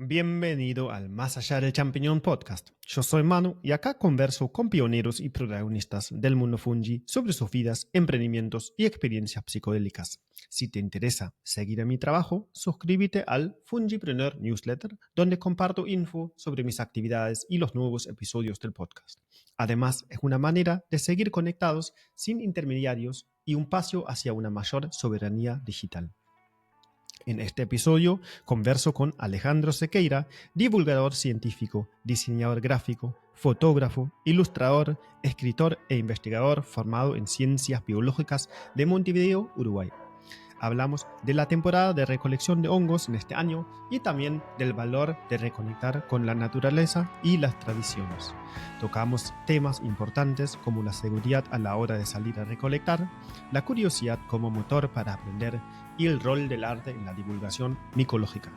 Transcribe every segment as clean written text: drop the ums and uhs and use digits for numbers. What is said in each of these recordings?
Bienvenido al Más Allá del Champiñón Podcast. Yo soy Manu y acá converso con pioneros y protagonistas del mundo fungi sobre sus vidas, emprendimientos y experiencias psicodélicas. Si te interesa seguir en mi trabajo, suscríbete al Fungipreneur Newsletter, donde comparto info sobre mis actividades y los nuevos episodios del podcast. Además, es una manera de seguir conectados sin intermediarios y un paso hacia una mayor soberanía digital. En este episodio converso con Alejandro Sequeira, divulgador científico, diseñador gráfico, fotógrafo, ilustrador, escritor e investigador formado en ciencias biológicas de Montevideo, Uruguay. Hablamos de la temporada de recolección de hongos en este año y también del valor de reconectar con la naturaleza y las tradiciones. Tocamos temas importantes como la seguridad a la hora de salir a recolectar, la curiosidad como motor para aprender y el rol del arte en la divulgación micológica.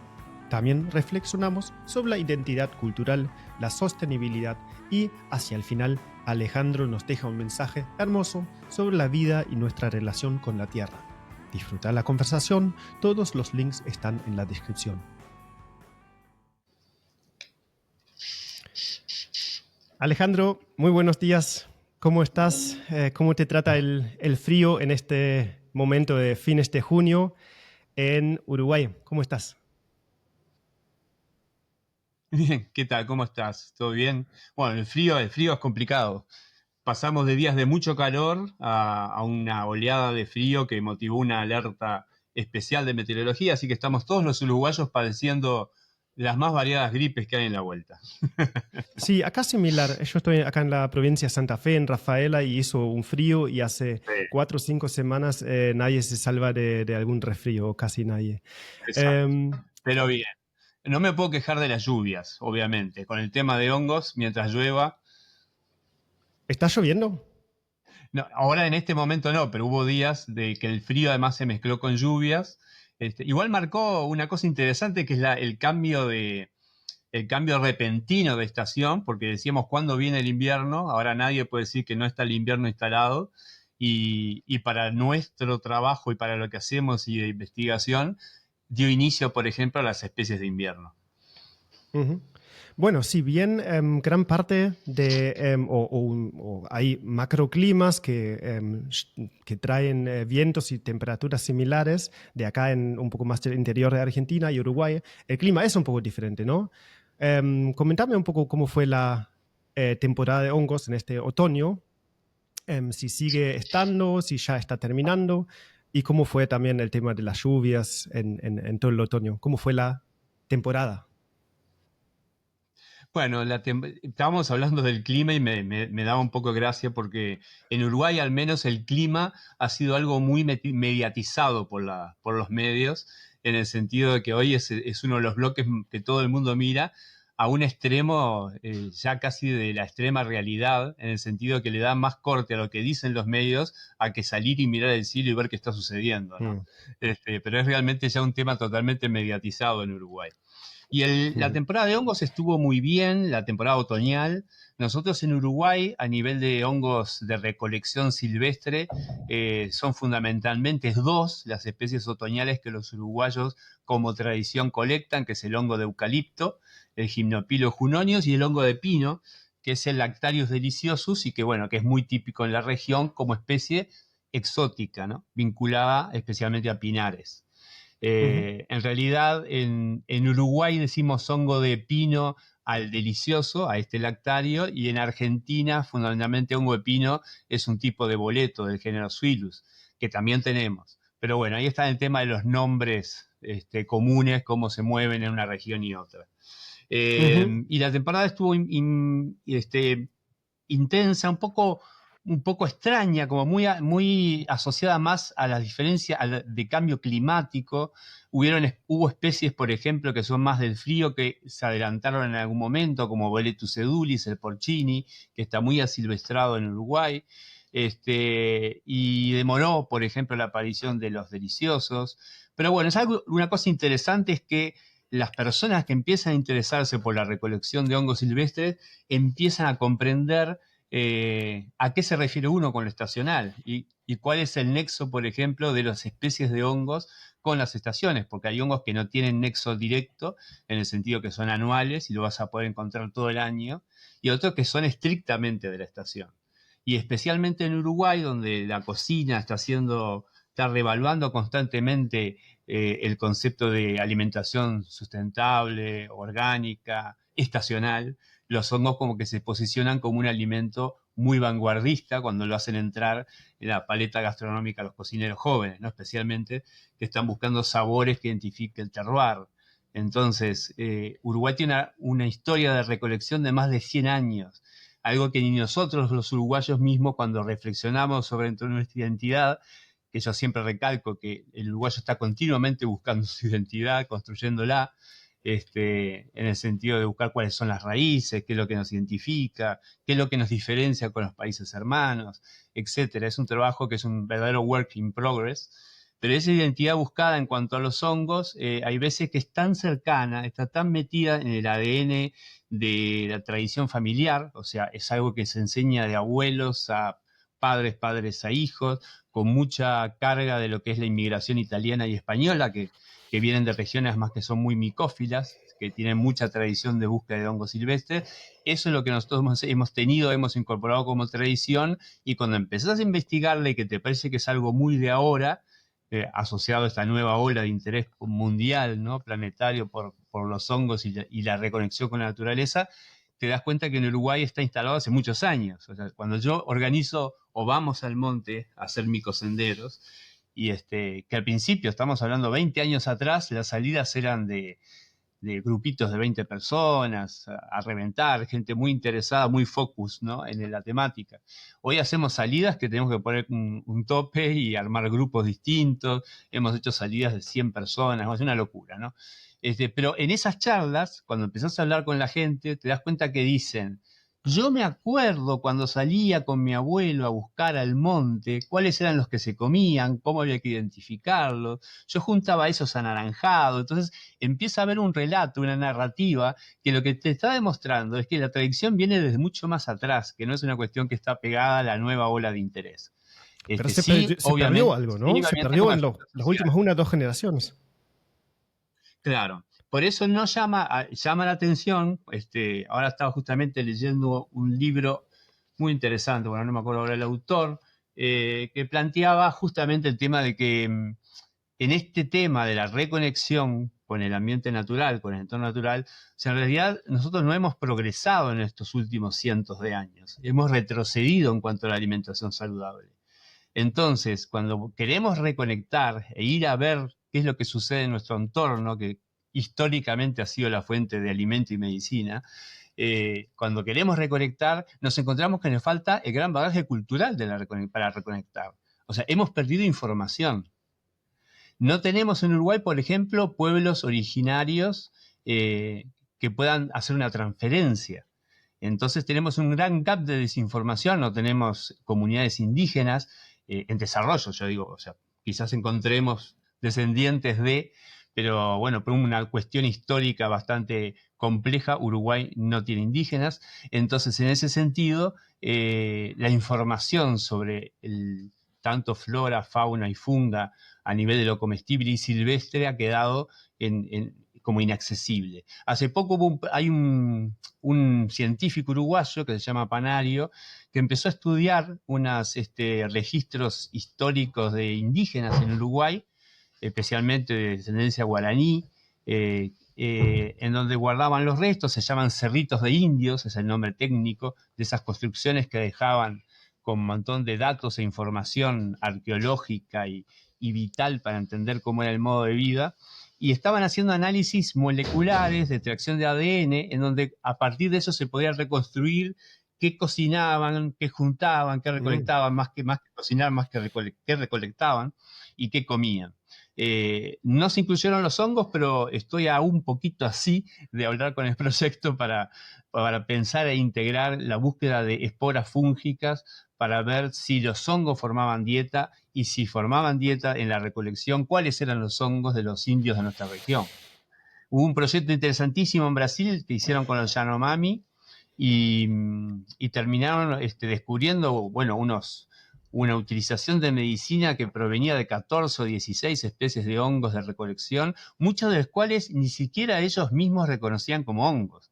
También reflexionamos sobre la identidad cultural, la sostenibilidad y, hacia el final, Alejandro nos deja un mensaje hermoso sobre la vida y nuestra relación con la tierra. Disfruta la conversación, todos los links están en la descripción. Alejandro, muy buenos días. ¿Cómo estás? ¿Cómo te trata el frío en este momento de fines de junio en Uruguay? ¿Cómo estás? Bien, ¿qué tal? ¿Cómo estás? ¿Todo bien? Bueno, el frío es complicado. Pasamos de días de mucho calor a una oleada de frío que motivó una alerta especial de meteorología, así que estamos todos los uruguayos padeciendo las más variadas gripes que hay en la vuelta. Sí, acá similar. Yo estoy acá en la provincia de Santa Fe, en Rafaela, y hizo un frío y hace Sí, 4 o 5 semanas nadie se salva de algún resfrío, o casi nadie. exacto. Pero bien, no me puedo quejar de las lluvias, obviamente. Con el tema de hongos, mientras llueva. ¿Está lloviendo? No, ahora en este momento no, pero hubo días de que el frío además se mezcló con lluvias. Igual marcó una cosa interesante que es el cambio repentino de estación, porque decíamos cuándo viene el invierno, ahora nadie puede decir que no está el invierno instalado, y para nuestro trabajo y para lo que hacemos y de investigación, dio inicio, por ejemplo, a las especies de invierno. Ujú. Bueno, si bien gran parte de, o hay macroclimas que traen vientos y temperaturas similares de acá en un poco más del interior de Argentina y Uruguay, el clima es un poco diferente, ¿no? Comentame un poco cómo fue la temporada de hongos en este otoño, si sigue estando, si ya está terminando, y cómo fue también el tema de las lluvias en todo el otoño. ¿Cómo fue la temporada? Bueno, estábamos hablando del clima y me daba un poco de gracia porque en Uruguay al menos el clima ha sido algo muy mediatizado por los medios, en el sentido de que hoy es uno de los bloques que todo el mundo mira a un extremo ya casi de la extrema realidad, en el sentido que le da más corte a lo que dicen los medios a que salir y mirar el cielo y ver qué está sucediendo, ¿no? Mm. Pero es realmente ya un tema totalmente mediatizado en Uruguay. Y la Ujú. temporada de hongos estuvo muy bien, la temporada otoñal. Nosotros en Uruguay, a nivel de hongos de recolección silvestre, son fundamentalmente dos las especies otoñales que los uruguayos como tradición colectan, que es el hongo de eucalipto, el Gymnophilus junonius y el hongo de pino, que es el Lactarius deliciosus y que, bueno, que es muy típico en la región como especie exótica, ¿no? Vinculada especialmente a pinares. Ujú. En realidad, en Uruguay decimos hongo de pino al delicioso, a este lactario, y en Argentina, fundamentalmente, hongo de pino es un tipo de boleto del género Suilus, que también tenemos. Pero bueno, ahí está el tema de los nombres comunes, cómo se mueven en una región y otra. Ujú. Y la temporada estuvo intensa, un poco extraña, como muy asociada más a las diferencias de cambio climático. Hubo especies, por ejemplo, que son más del frío, que se adelantaron en algún momento, como Boletus edulis, el porcini, que está muy asilvestrado en Uruguay. Y demoró, por ejemplo, la aparición de los deliciosos. Pero bueno, una cosa interesante es que las personas que empiezan a interesarse por la recolección de hongos silvestres empiezan a comprender ¿A qué se refiere uno con lo estacional? Y cuál es el nexo, por ejemplo, de las especies de hongos con las estaciones, porque hay hongos que no tienen nexo directo, en el sentido que son anuales y lo vas a poder encontrar todo el año, y otros que son estrictamente de la estación. Y especialmente en Uruguay, donde la cocina está revaluando constantemente el concepto de alimentación sustentable, orgánica, estacional, los hongos como que se posicionan como un alimento muy vanguardista cuando lo hacen entrar en la paleta gastronómica a los cocineros jóvenes, ¿no? Especialmente que están buscando sabores que identifiquen el terroir. Entonces, Uruguay tiene una historia de recolección de más de 100 años, algo que ni nosotros los uruguayos mismos cuando reflexionamos sobre nuestra identidad, que yo siempre recalco que el uruguayo está continuamente buscando su identidad, construyéndola, en el sentido de buscar cuáles son las raíces, qué es lo que nos identifica, qué es lo que nos diferencia con los países hermanos, etcétera. Es un trabajo que es un verdadero work in progress, pero esa identidad buscada en cuanto a los hongos, hay veces que es tan cercana, está tan metida en el ADN de la tradición familiar, o sea, es algo que se enseña de abuelos a padres, padres a hijos, con mucha carga de lo que es la inmigración italiana y española, que vienen de regiones más que son muy micófilas, que tienen mucha tradición de búsqueda de hongos silvestres. Eso es lo que nosotros hemos tenido, hemos incorporado como tradición, y cuando empezás a investigarle y que te parece que es algo muy de ahora, asociado a esta nueva ola de interés mundial, ¿no? Planetario por los hongos y la reconexión con la naturaleza, te das cuenta que en Uruguay está instalado hace muchos años. O sea, cuando yo organizo o vamos al monte a hacer micosenderos, y que al principio, estamos hablando 20 años atrás, las salidas eran de grupitos de 20 personas, a reventar, gente muy interesada, muy focus, ¿no? En la temática. Hoy hacemos salidas que tenemos que poner un tope y armar grupos distintos, hemos hecho salidas de 100 personas, es una locura, ¿no? Pero en esas charlas, cuando empezás a hablar con la gente, te das cuenta que dicen: yo me acuerdo cuando salía con mi abuelo a buscar al monte, cuáles eran los que se comían, cómo había que identificarlos. Yo juntaba esos anaranjados. Entonces empieza a haber un relato, una narrativa, que lo que te está demostrando es que la tradición viene desde mucho más atrás, que no es una cuestión que está pegada a la nueva ola de interés. Pero Sí, se perdió obviamente, algo, ¿no? Se históricamente perdió con en efectos las sociales. últimas 1 o 2 generaciones. Claro. Por eso no llama la atención. Ahora estaba justamente leyendo un libro muy interesante, bueno, no me acuerdo ahora el autor, que planteaba justamente el tema de que en este tema de la reconexión con el ambiente natural, con el entorno natural, o sea, en realidad nosotros no hemos progresado en estos últimos cientos de años, hemos retrocedido en cuanto a la alimentación saludable. Entonces, cuando queremos reconectar e ir a ver qué es lo que sucede en nuestro entorno, que históricamente ha sido la fuente de alimento y medicina, cuando queremos reconectar, nos encontramos que nos falta el gran bagaje cultural para reconectar. O sea, hemos perdido información. No tenemos en Uruguay, por ejemplo, pueblos originarios que puedan hacer una transferencia. Entonces tenemos un gran gap de desinformación, no tenemos comunidades indígenas en desarrollo, yo digo, o sea, quizás encontremos descendientes de, pero bueno, por una cuestión histórica bastante compleja, Uruguay no tiene indígenas. Entonces, en ese sentido, la información sobre tanto flora, fauna y funga a nivel de lo comestible y silvestre ha quedado como inaccesible. Hace poco hay un científico uruguayo que se llama Panario, que empezó a estudiar unos registros históricos de indígenas en Uruguay, especialmente de descendencia guaraní, en donde guardaban los restos, se llaman cerritos de indios, es el nombre técnico, de esas construcciones que dejaban con un montón de datos e información arqueológica y vital para entender cómo era el modo de vida. Y estaban haciendo análisis moleculares de extracción de ADN, en donde a partir de eso se podía reconstruir qué cocinaban, qué juntaban, qué recolectaban, más que cocinar, más que qué recolectaban y qué comían. No se incluyeron los hongos, pero estoy a un poquito así de hablar con el proyecto para pensar e integrar la búsqueda de esporas fúngicas para ver si los hongos formaban dieta, y si formaban dieta en la recolección, cuáles eran los hongos de los indios de nuestra región. Hubo un proyecto interesantísimo en Brasil que hicieron con los Yanomami, y terminaron descubriendo, bueno, una utilización de medicina que provenía de 14 o 16 especies de hongos de recolección, muchos de los cuales ni siquiera ellos mismos reconocían como hongos.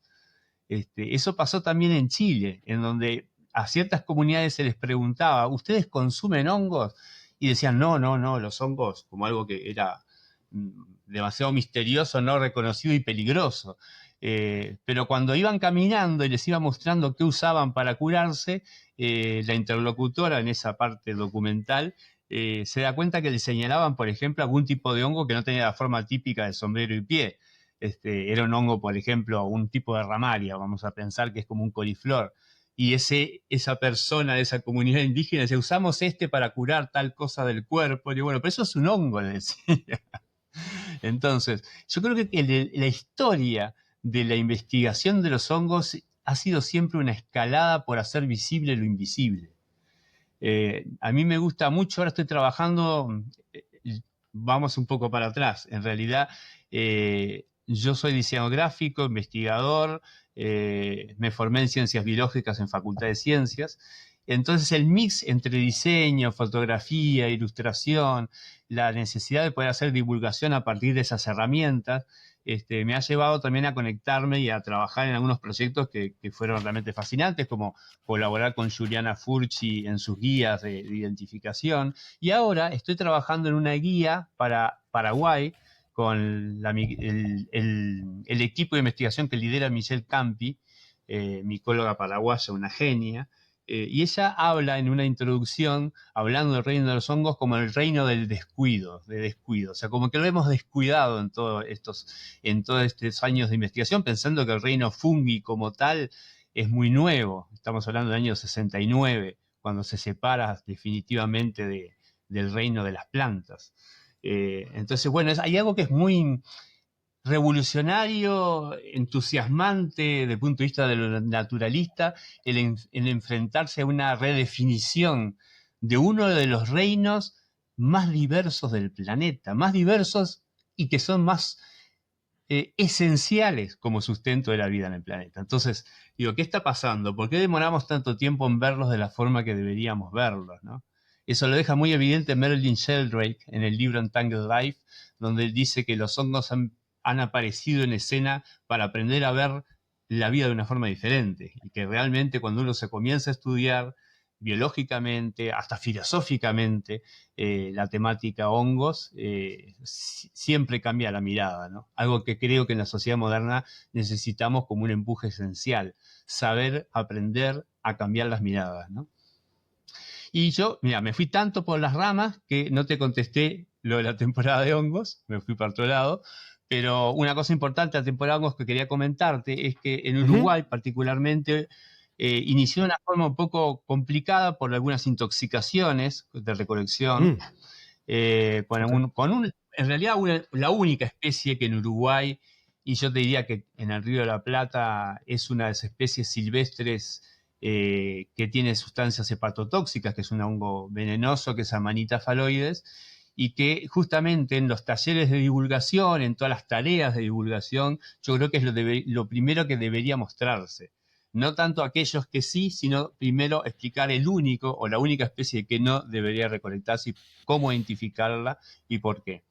Eso pasó también en Chile, en donde a ciertas comunidades se les preguntaba, ¿ustedes consumen hongos? Y decían, no, no, no, los hongos como algo que era demasiado misterioso, no reconocido y peligroso. Pero cuando iban caminando y les iba mostrando qué usaban para curarse, la interlocutora en esa parte documental se da cuenta que le señalaban, por ejemplo, algún tipo de hongo que no tenía la forma típica de sombrero y pie. Era un hongo, por ejemplo, un tipo de ramaria, vamos a pensar que es como un coliflor. Y esa persona de esa comunidad indígena decía, usamos para curar tal cosa del cuerpo. Y bueno, pero eso es un hongo, le decía. Entonces, yo creo que la historia de la investigación de los hongos ha sido siempre una escalada por hacer visible lo invisible. A mí me gusta mucho, ahora estoy trabajando, vamos un poco para atrás, en realidad yo soy diseñador gráfico, investigador, me formé en ciencias biológicas en Facultad de Ciencias, entonces el mix entre diseño, fotografía, ilustración, la necesidad de poder hacer divulgación a partir de esas herramientas, me ha llevado también a conectarme y a trabajar en algunos proyectos que fueron realmente fascinantes, como colaborar con Juliana Furci en sus guías de identificación. Y ahora estoy trabajando en una guía para Paraguay con el equipo de investigación que lidera Michelle Campi, micóloga paraguaya, una genia. Y ella habla en una introducción, hablando del reino de los hongos como el reino del descuido, de descuido. O sea, como que lo hemos descuidado en todos estos años de investigación, pensando que el reino fungi como tal es muy nuevo. Estamos hablando del año 69, cuando se separa definitivamente del reino de las plantas. Entonces, bueno, hay algo que es muy revolucionario, entusiasmante desde el punto de vista de lo naturalista, el enfrentarse a una redefinición de uno de los reinos más diversos del planeta, más diversos y que son más esenciales como sustento de la vida en el planeta. Entonces, digo, ¿qué está pasando? ¿Por qué demoramos tanto tiempo en verlos de la forma que deberíamos verlos, ¿no? Eso lo deja muy evidente Merlin Sheldrake en el libro Entangled Life, donde él dice que los hongos han aparecido en escena para aprender a ver la vida de una forma diferente y que realmente cuando uno se comienza a estudiar biológicamente, hasta filosóficamente, la temática hongos, siempre cambia la mirada, ¿no? Algo que creo que en la sociedad moderna necesitamos como un empuje esencial, saber aprender a cambiar las miradas, ¿no? Y yo, mira, me fui tanto por las ramas que no te contesté lo de la temporada de hongos, me fui para otro lado, pero una cosa importante de la temporada de hongos que quería comentarte es que en Uruguay particularmente inició de una forma un poco complicada por algunas intoxicaciones de recolección, en realidad la única especie que en Uruguay, y yo te diría que en el Río de la Plata es una de las especies silvestres que tiene sustancias hepatotóxicas, que es un hongo venenoso, que es Amanita phalloides, y que justamente en los talleres de divulgación, en todas las tareas de divulgación, yo creo que es lo primero que debería mostrarse. No tanto aquellos que sí, sino primero explicar el único o la única especie que no debería recolectarse y cómo identificarla y por qué.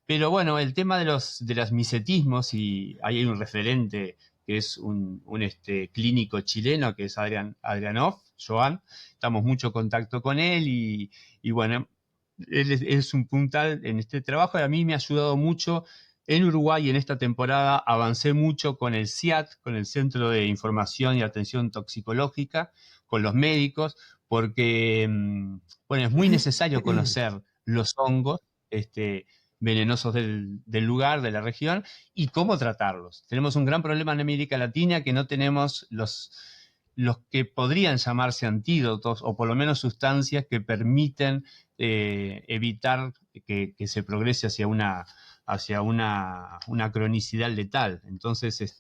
Pero bueno, el tema de los misetismos, y hay un referente que es un clínico chileno, que es Adrianov, Joan, estamos mucho contacto con él y bueno, él es un puntal en este trabajo y a mí me ha ayudado mucho. En Uruguay en esta temporada avancé mucho con el CIAT, con el Centro de Información y Atención Toxicológica, con los médicos, porque bueno, es muy necesario conocer los hongos venenosos del lugar, de la región, y cómo tratarlos. Tenemos un gran problema en América Latina que no tenemos los que podrían llamarse antídotos o por lo menos sustancias que permiten evitar que se progrese hacia una cronicidad letal. Entonces,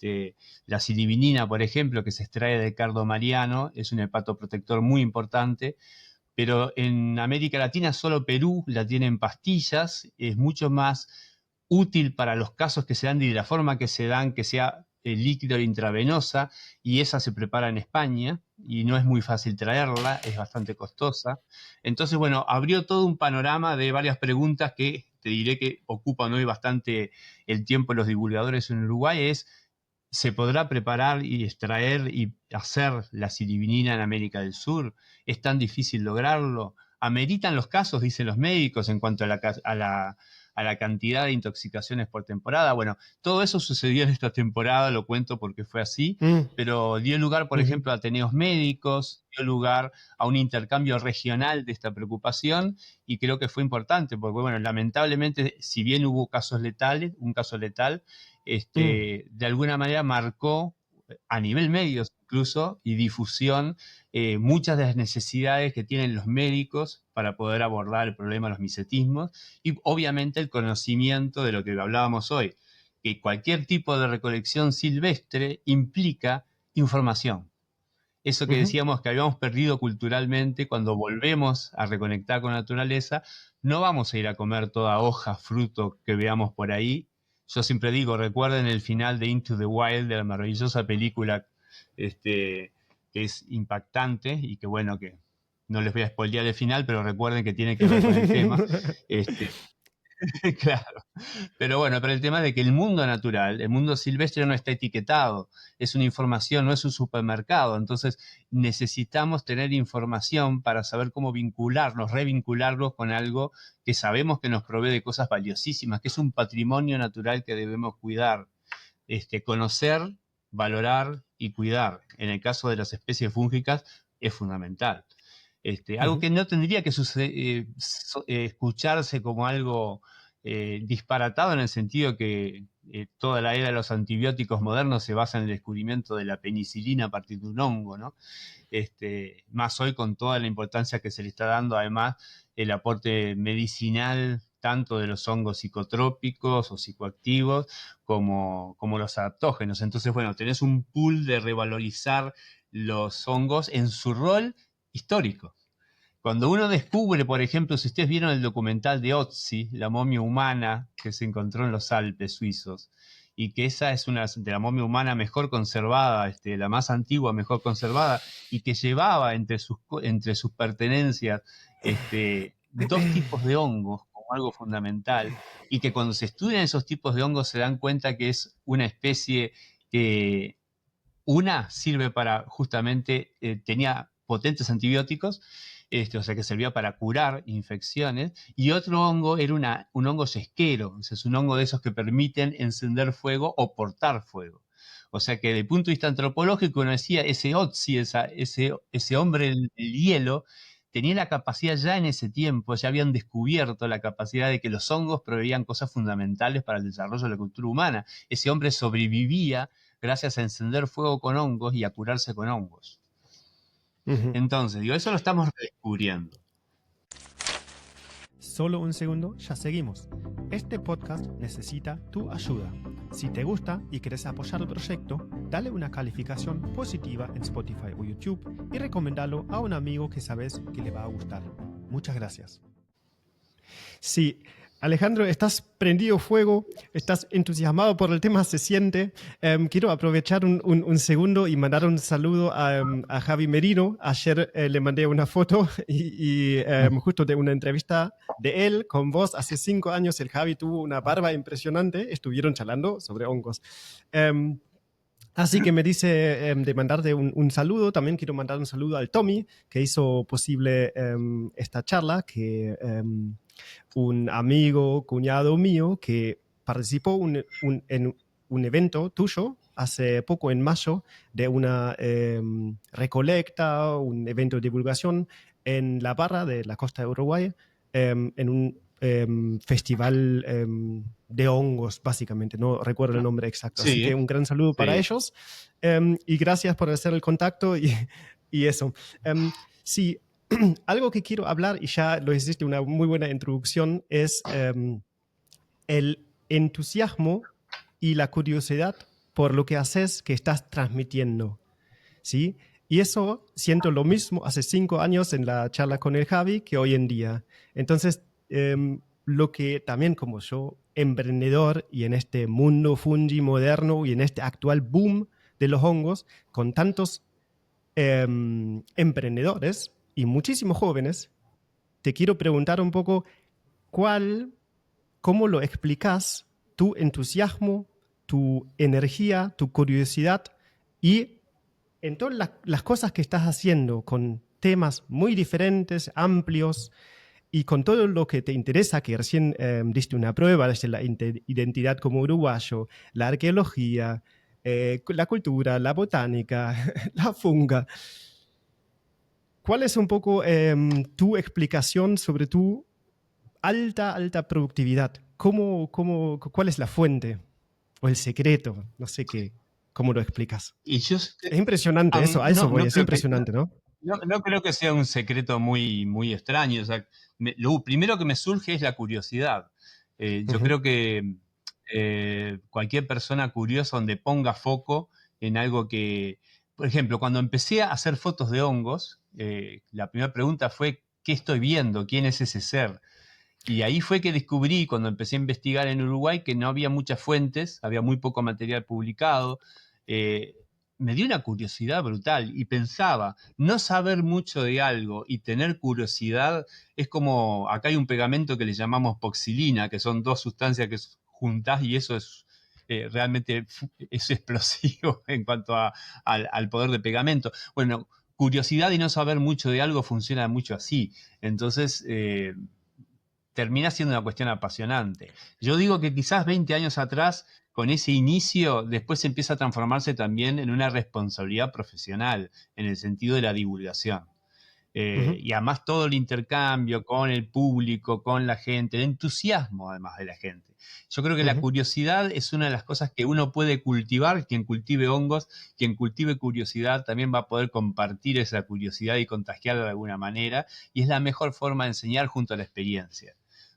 la silivinina, por ejemplo, que se extrae de cardo mariano, es un hepatoprotector muy importante, pero en América Latina solo Perú la tiene en pastillas, es mucho más útil para los casos que se dan y de la forma que se dan, que sea líquido intravenosa y esa se prepara en España y no es muy fácil traerla, es bastante costosa. Entonces, bueno, abrió todo un panorama de varias preguntas que te diré que ocupan hoy bastante el tiempo de los divulgadores en Uruguay. ¿Se podrá preparar y extraer y hacer la silivinina en América del Sur? ¿Es tan difícil lograrlo? ¿Ameritan los casos, dicen los médicos, en cuanto a la cantidad de intoxicaciones por temporada? Bueno, todo eso sucedió en esta temporada, lo cuento porque fue así, Mm, pero dio lugar, por ujú, ejemplo, a ateneos médicos, dio lugar a un intercambio regional de esta preocupación y creo que fue importante porque, bueno, lamentablemente, si bien hubo casos letales, un caso letal, mm, de alguna manera marcó a nivel medios incluso y difusión muchas de las necesidades que tienen los médicos para poder abordar el problema de los misetismos y obviamente el conocimiento de lo que hablábamos hoy, que cualquier tipo de recolección silvestre implica información. Eso que ujú. decíamos que habíamos perdido culturalmente, cuando volvemos a reconectar con la naturaleza, no vamos a ir a comer toda hoja, fruto que veamos por ahí. Yo siempre digo, recuerden el final de Into the Wild, de la maravillosa película, que es impactante y que bueno, que no les voy a spoilear el final, pero recuerden que tiene que ver con el tema. Este, claro. Pero bueno, pero el tema de que el mundo natural, el mundo silvestre no está etiquetado, es una información, no es un supermercado. Entonces necesitamos tener información para saber cómo vincularnos, revincularnos con algo que sabemos que nos provee de cosas valiosísimas, que es un patrimonio natural que debemos cuidar, conocer, valorar y cuidar. En el caso de las especies fúngicas es fundamental. Algo Ujú, que no tendría que escucharse como algo disparatado, en el sentido que toda la era de los antibióticos modernos se basa en el descubrimiento de la penicilina a partir de un hongo, ¿no? Más hoy con toda la importancia que se le está dando, además, el aporte medicinal tanto de los hongos psicotrópicos o psicoactivos como los adaptógenos. Entonces, bueno, tenés un pool de revalorizar los hongos en su rol histórico. Cuando uno descubre, por ejemplo, si ustedes vieron el documental de Otzi, la momia humana que se encontró en los Alpes suizos, y que esa es una de la momia humana mejor conservada, la más antigua mejor conservada, y que llevaba entre sus pertenencias dos tipos de hongos como algo fundamental, y que cuando se estudian esos tipos de hongos se dan cuenta que es una especie que una sirve para justamente, tenía potentes antibióticos, o sea que servía para curar infecciones, y otro hongo era un hongo yesquero, o sea, es un hongo de esos que permiten encender fuego o portar fuego. O sea que desde el punto de vista antropológico uno decía, ese Otzi, ese hombre del hielo, tenía la capacidad ya en ese tiempo, ya habían descubierto la capacidad de que los hongos proveían cosas fundamentales para el desarrollo de la cultura humana. Ese hombre sobrevivía gracias a encender fuego con hongos y a curarse con hongos. ujú. Entonces, digo, eso lo estamos redescubriendo. Solo un segundo, ya seguimos. Este podcast necesita tu ayuda. Si te gusta y quieres apoyar el proyecto, dale una calificación positiva en Spotify o YouTube y recomendalo a un amigo que sabes que le va a gustar. Muchas gracias. Sí, Alejandro, estás prendido fuego, estás entusiasmado por el tema, se siente. Quiero aprovechar un segundo y mandar un saludo a Javi Merino. Ayer le mandé una foto y justo de una entrevista de él con vos. Hace 5 años el Javi tuvo una barba impresionante, estuvieron charlando sobre hongos. Así que me dice de mandarte un saludo. También quiero mandar un saludo al Tommy, que hizo posible esta charla, que un amigo, cuñado mío, que participó en un evento tuyo hace poco, en mayo, de una recolecta, un evento de divulgación en la barra de la costa de Uruguay, en un festival de hongos, básicamente. No recuerdo el nombre exacto. Así que Sí, un gran saludo para sí. ellos y gracias por hacer el contacto y eso. Sí, algo que quiero hablar, y ya lo hiciste una muy buena introducción, es el entusiasmo y la curiosidad por lo que haces, que estás transmitiendo, ¿sí? Y eso siento lo mismo hace 5 años en la charla con el Javi que hoy en día. Entonces, lo que también como yo, emprendedor y en este mundo fungi moderno y en este actual boom de los hongos, con tantos emprendedores y muchísimos jóvenes, te quiero preguntar un poco cómo lo explicas tu entusiasmo, tu energía, tu curiosidad y en todas las cosas que estás haciendo con temas muy diferentes, amplios y con todo lo que te interesa, que recién diste una prueba desde la identidad como uruguayo, la arqueología, la cultura, la botánica, la funga. ¿Cuál es un poco tu explicación sobre tu alta productividad? ¿Cuál es la fuente o el secreto? No sé qué, cómo lo explicas. Y yo Es impresionante eso, a eso no, voy, no es creo que, impresionante, ¿no? no creo que sea un secreto muy, muy extraño. O sea, lo primero que me surge es la curiosidad. Yo Ujú, creo que cualquier persona curiosa donde ponga foco en algo que, por ejemplo, cuando empecé a hacer fotos de hongos, la primera pregunta fue, ¿qué estoy viendo? ¿Quién es ese ser? Y ahí fue que descubrí, cuando empecé a investigar en Uruguay, que no había muchas fuentes, había muy poco material publicado. Eh, Me dio una curiosidad brutal y pensaba, no saber mucho de algo y tener curiosidad es como, acá hay un pegamento que le llamamos poxilina, que son dos sustancias que juntás y eso es realmente es explosivo en cuanto al poder de pegamento. Bueno, curiosidad y no saber mucho de algo funciona mucho así. Entonces, termina siendo una cuestión apasionante. Yo digo que quizás 20 años atrás, con ese inicio, después empieza a transformarse también en una responsabilidad profesional, en el sentido de la divulgación. ujú, Y además todo el intercambio con el público, con la gente, el entusiasmo además de la gente. Yo creo que la ujú, curiosidad es una de las cosas que uno puede cultivar. Quien cultive hongos, quien cultive curiosidad, también va a poder compartir esa curiosidad y contagiarla de alguna manera. Y es la mejor forma de enseñar junto a la experiencia.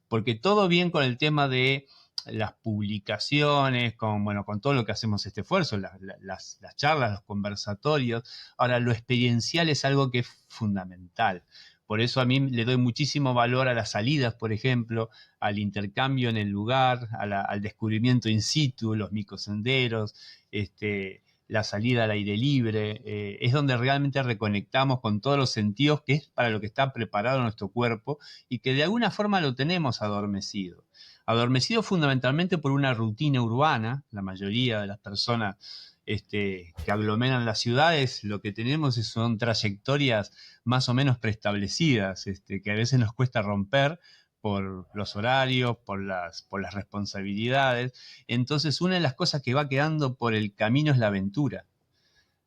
Porque todo bien con el tema de las publicaciones, bueno, con todo lo que hacemos este esfuerzo, las charlas, los conversatorios. Ahora, lo experiencial es algo que es fundamental. Por eso a mí le doy muchísimo valor a las salidas, por ejemplo, al intercambio en el lugar, al descubrimiento in situ, los microsenderos, la salida al aire libre. Es donde realmente reconectamos con todos los sentidos, que es para lo que está preparado nuestro cuerpo y que de alguna forma lo tenemos adormecido. Adormecido fundamentalmente por una rutina urbana. La mayoría de las personas que aglomeran las ciudades, lo que tenemos son trayectorias más o menos preestablecidas, que a veces nos cuesta romper por los horarios, por las responsabilidades. Entonces, una de las cosas que va quedando por el camino es la aventura.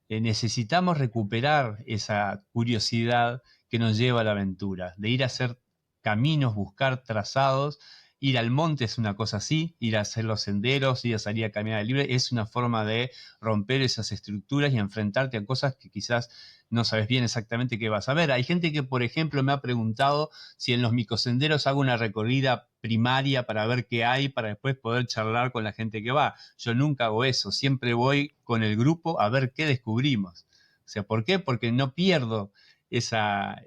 Necesitamos recuperar esa curiosidad que nos lleva a la aventura, de ir a hacer caminos, buscar trazados. Ir al monte es una cosa así, ir a hacer los senderos, ir a salir a caminar libre, es una forma de romper esas estructuras y enfrentarte a cosas que quizás no sabes bien exactamente qué vas a ver. Hay gente que, por ejemplo, me ha preguntado si en los microsenderos hago una recorrida primaria para ver qué hay, para después poder charlar con la gente que va. Yo nunca hago eso, siempre voy con el grupo a ver qué descubrimos. O sea, ¿por qué? Porque no pierdo esa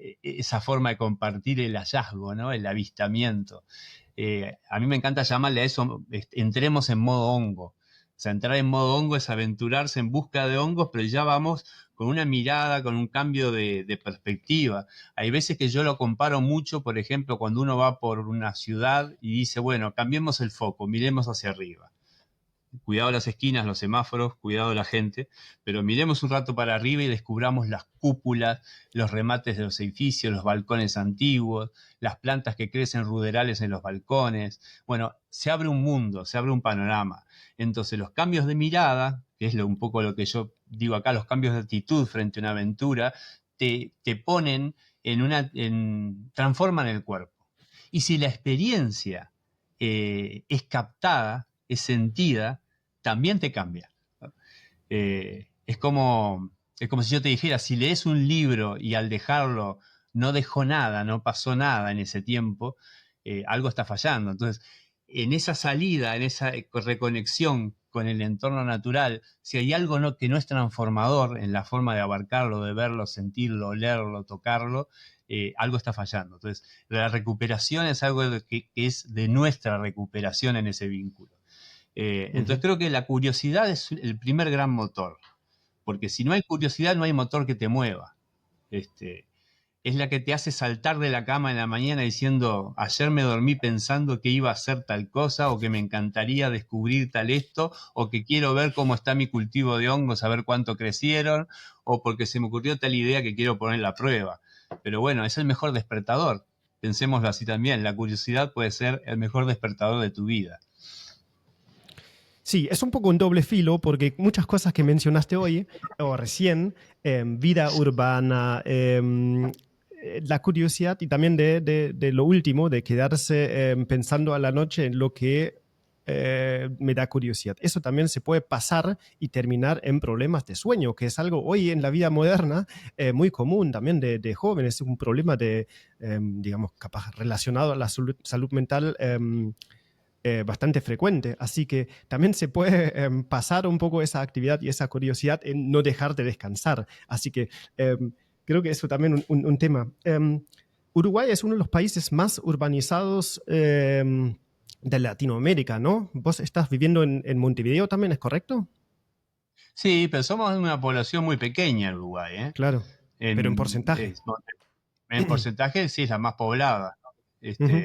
forma de compartir el hallazgo, ¿no? El avistamiento. A mí me encanta llamarle a eso, entremos en modo hongo. O sea, entrar en modo hongo es aventurarse en busca de hongos, pero ya vamos con una mirada, con un cambio de perspectiva. Hay veces que yo lo comparo mucho, por ejemplo, cuando uno va por una ciudad y dice, bueno, cambiemos el foco, miremos hacia arriba. Cuidado las esquinas, los semáforos, cuidado la gente, pero miremos un rato para arriba y descubramos las cúpulas, los remates de los edificios, los balcones antiguos, las plantas que crecen ruderales en los balcones. Bueno, se abre un mundo, se abre un panorama. Entonces los cambios de mirada, que es un poco lo que yo digo acá, los cambios de actitud frente a una aventura, te ponen transforman el cuerpo. Y si la experiencia es captada, es sentida, también te cambia. Es como si yo te dijera, si lees un libro y al dejarlo no dejó nada, no pasó nada en ese tiempo, algo está fallando. Entonces, en esa salida, en esa reconexión con el entorno natural, si hay algo que no es transformador en la forma de abarcarlo, de verlo, sentirlo, olerlo, tocarlo, algo está fallando. Entonces, la recuperación es algo que es de nuestra recuperación en ese vínculo. Entonces, creo que la curiosidad es el primer gran motor, porque si no hay curiosidad, no hay motor que te mueva. Es la que te hace saltar de la cama en la mañana diciendo, ayer me dormí pensando que iba a hacer tal cosa, o que me encantaría descubrir tal esto, o que quiero ver cómo está mi cultivo de hongos, a ver cuánto crecieron, o porque se me ocurrió tal idea que quiero poner a prueba. Pero bueno, es el mejor despertador. Pensémoslo así también, la curiosidad puede ser el mejor despertador de tu vida. Sí, es un poco un doble filo porque muchas cosas que mencionaste hoy o recién, vida urbana, la curiosidad y también de lo último, de quedarse pensando a la noche en lo que me da curiosidad. Eso también se puede pasar y terminar en problemas de sueño, que es algo hoy en la vida moderna muy común también de jóvenes, un problema de, digamos, capaz relacionado a la salud mental. Bastante frecuente, así que también se puede pasar un poco esa actividad y esa curiosidad en no dejar de descansar, así que creo que eso también un tema. Uruguay es uno de los países más urbanizados de Latinoamérica, ¿no? Vos estás viviendo en Montevideo también, ¿es correcto? Sí, pero somos una población muy pequeña en Uruguay, ¿eh? Claro, pero en porcentaje. En porcentaje sí es la más poblada, ¿no? Ujú.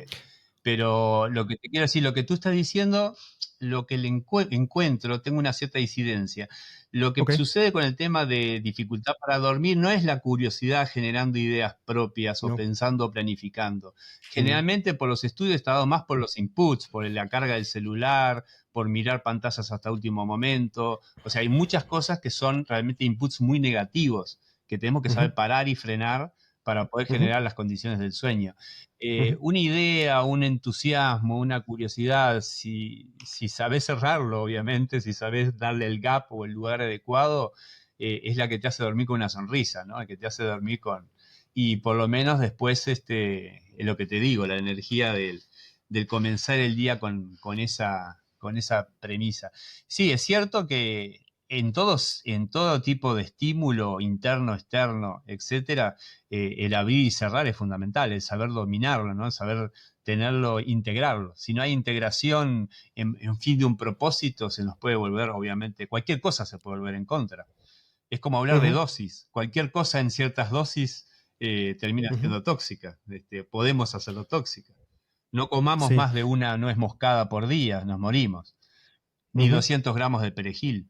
Pero lo que te quiero decir, lo que tú estás diciendo, lo que le encuentro, tengo una cierta disidencia. Lo que Ok. sucede con el tema de dificultad para dormir no es la curiosidad generando ideas propias o No. pensando o planificando. Mm. Generalmente por los estudios está dado más por los inputs, por la carga del celular, por mirar pantallas hasta último momento. O sea, hay muchas cosas que son realmente inputs muy negativos, que tenemos que Ujú. saber parar y frenar para poder Ujú. generar las condiciones del sueño. Ujú. Una idea, un entusiasmo, una curiosidad, si sabes cerrarlo, obviamente, si sabes darle el gap o el lugar adecuado, es la que te hace dormir con una sonrisa, ¿no? La que te hace dormir con... Y por lo menos después, es lo que te digo, la energía del comenzar el día con esa premisa. Sí, es cierto que en todo tipo de estímulo interno, externo, etcétera, el abrir y cerrar es fundamental, el saber dominarlo, ¿no? El saber tenerlo, integrarlo. Si no hay integración en fin de un propósito, se nos puede volver, obviamente, cualquier cosa se puede volver en contra. Es como hablar de Ujú. dosis. Cualquier cosa en ciertas dosis termina Ujú. siendo tóxica. Podemos hacerlo tóxica. No comamos Sí. más de una nuez moscada por día, nos morimos. Ni Ujú. 200 gramos de perejil.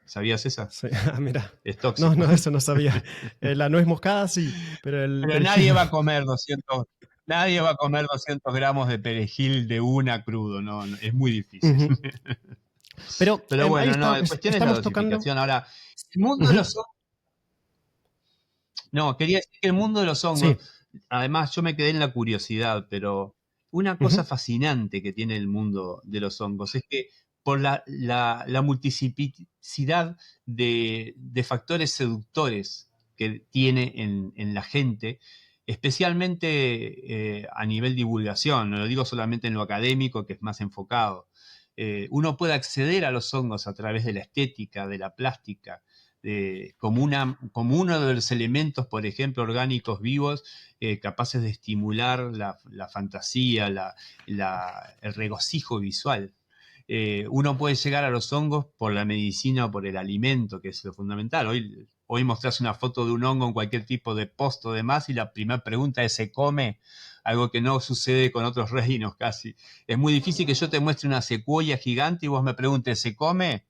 ¿Sabías esa? Sí. Ah, mira. Es No, tóxico. no, eso no sabía. La nuez moscada sí, pero el Pero perejil nadie no. va a comer 200, nadie va a comer 200 gramos de perejil de una crudo, no, es muy difícil. Ujú. Pero Pero ahí bueno, no, la cuestión es la estamos tocando. dosificación. Ahora, el mundo de Ujú. los hongos, no, quería decir que el mundo de los hongos, Sí. además yo me quedé en la curiosidad, pero una cosa Ujú. fascinante que tiene el mundo de los hongos es que por la multiplicidad de factores seductores que tiene en la gente, especialmente a nivel divulgación, no lo digo solamente en lo académico, que es más enfocado. Uno puede acceder a los hongos a través de la estética, de la plástica, como uno de los elementos, por ejemplo, orgánicos vivos, capaces de estimular la fantasía, el regocijo visual. Uno puede llegar a los hongos por la medicina o por el alimento, que es lo fundamental. Hoy mostrás una foto de un hongo en cualquier tipo de post o demás y la primera pregunta es, ¿se come? Algo que no sucede con otros reinos casi. Es muy difícil que yo te muestre una secuoya gigante y vos me preguntes, ¿se come?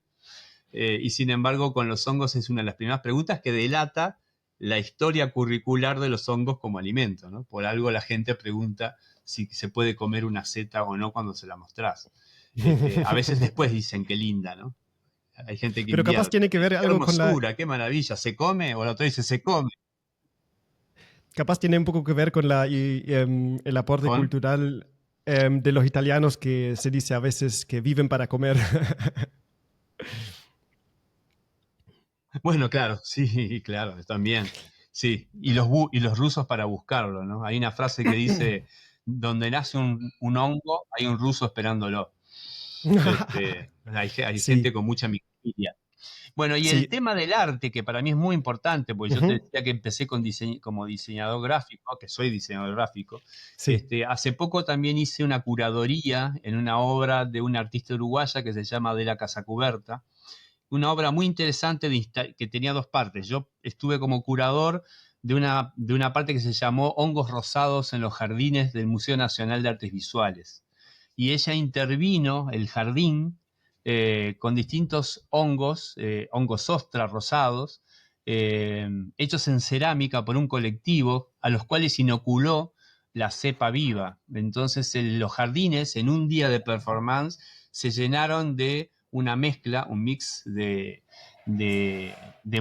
Y sin embargo, con los hongos es una de las primeras preguntas que delata la historia curricular de los hongos como alimento, ¿no? Por algo la gente pregunta si se puede comer una seta o no cuando se la mostrás. A veces después dicen qué linda, ¿no? Hay gente que Pero capaz invierte. tiene que ver Qué algo con la. hermosura, qué maravilla, ¿se come? O la otra dice, se come. Capaz tiene un poco que ver con el aporte ¿Con? cultural de los italianos que se dice a veces que viven para comer. Bueno, claro, sí, claro, también. Sí, y los rusos para buscarlo, ¿no? Hay una frase que dice, donde nace un hongo, hay un ruso esperándolo. Hay Sí, gente con mucha microfilia. Bueno, y el sí. tema del arte, que para mí es muy importante, porque yo te Ujú, decía que empecé como diseñador gráfico, que soy diseñador gráfico. sí. Hace poco también hice una curaduría en una obra de una artista uruguaya que se llama De la Casacuberta, una obra muy interesante que tenía dos partes. Yo estuve como curador de una parte que se llamó Hongos Rosados en los Jardines del Museo Nacional de Artes Visuales. Y ella intervino el jardín con distintos hongos ostra rosados, hechos en cerámica por un colectivo a los cuales inoculó la cepa viva. Entonces los jardines en un día de performance se llenaron de una mezcla, un mix de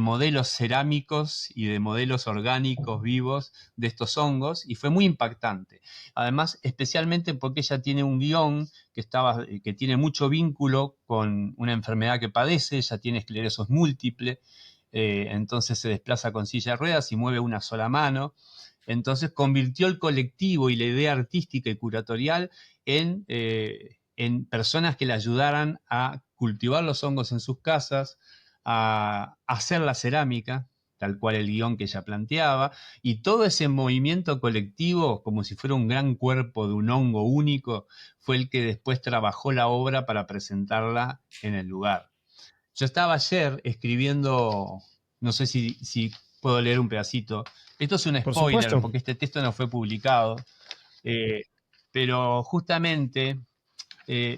modelos cerámicos y de modelos orgánicos vivos de estos hongos, y fue muy impactante. Además, especialmente porque ella tiene un guión que tiene mucho vínculo con una enfermedad que padece. Ella tiene esclerosis múltiple, entonces se desplaza con silla de ruedas y mueve una sola mano. Entonces convirtió el colectivo y la idea artística y curatorial en personas que le ayudaran a cultivar los hongos en sus casas, a hacer la cerámica, tal cual el guión que ella planteaba, y todo ese movimiento colectivo, como si fuera un gran cuerpo de un hongo único, fue el que después trabajó la obra para presentarla en el lugar. Yo estaba ayer escribiendo, no sé si puedo leer un pedacito. Esto es un Por spoiler supuesto. porque este texto no fue publicado, eh, pero justamente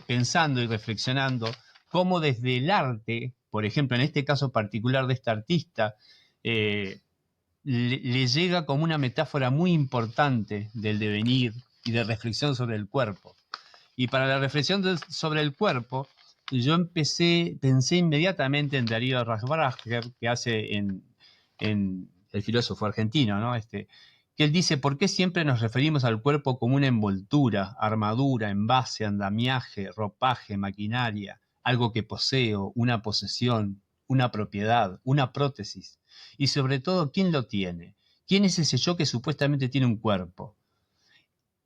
pensando y reflexionando cómo desde el arte, por ejemplo, en este caso particular de esta artista, eh, le llega como una metáfora muy importante del devenir y de reflexión sobre el cuerpo. Y para la reflexión sobre el cuerpo, pensé inmediatamente en Darío Rasbarger, que hace en el filósofo argentino, ¿no? Que él dice: ¿por qué siempre nos referimos al cuerpo como una envoltura, armadura, envase, andamiaje, ropaje, maquinaria, algo que poseo, una posesión, una propiedad, una prótesis? Y sobre todo, ¿quién lo tiene? ¿Quién es ese yo que supuestamente tiene un cuerpo?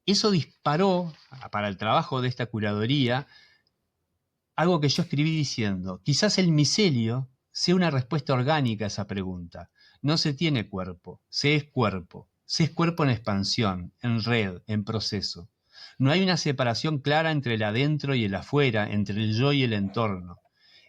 Eso disparó, para el trabajo de esta curaduría, algo que yo escribí diciendo: quizás el micelio sea una respuesta orgánica a esa pregunta. No se tiene cuerpo, se es cuerpo. Se es cuerpo en expansión, en red, en proceso. No hay una separación clara entre el adentro y el afuera, entre el yo y el entorno.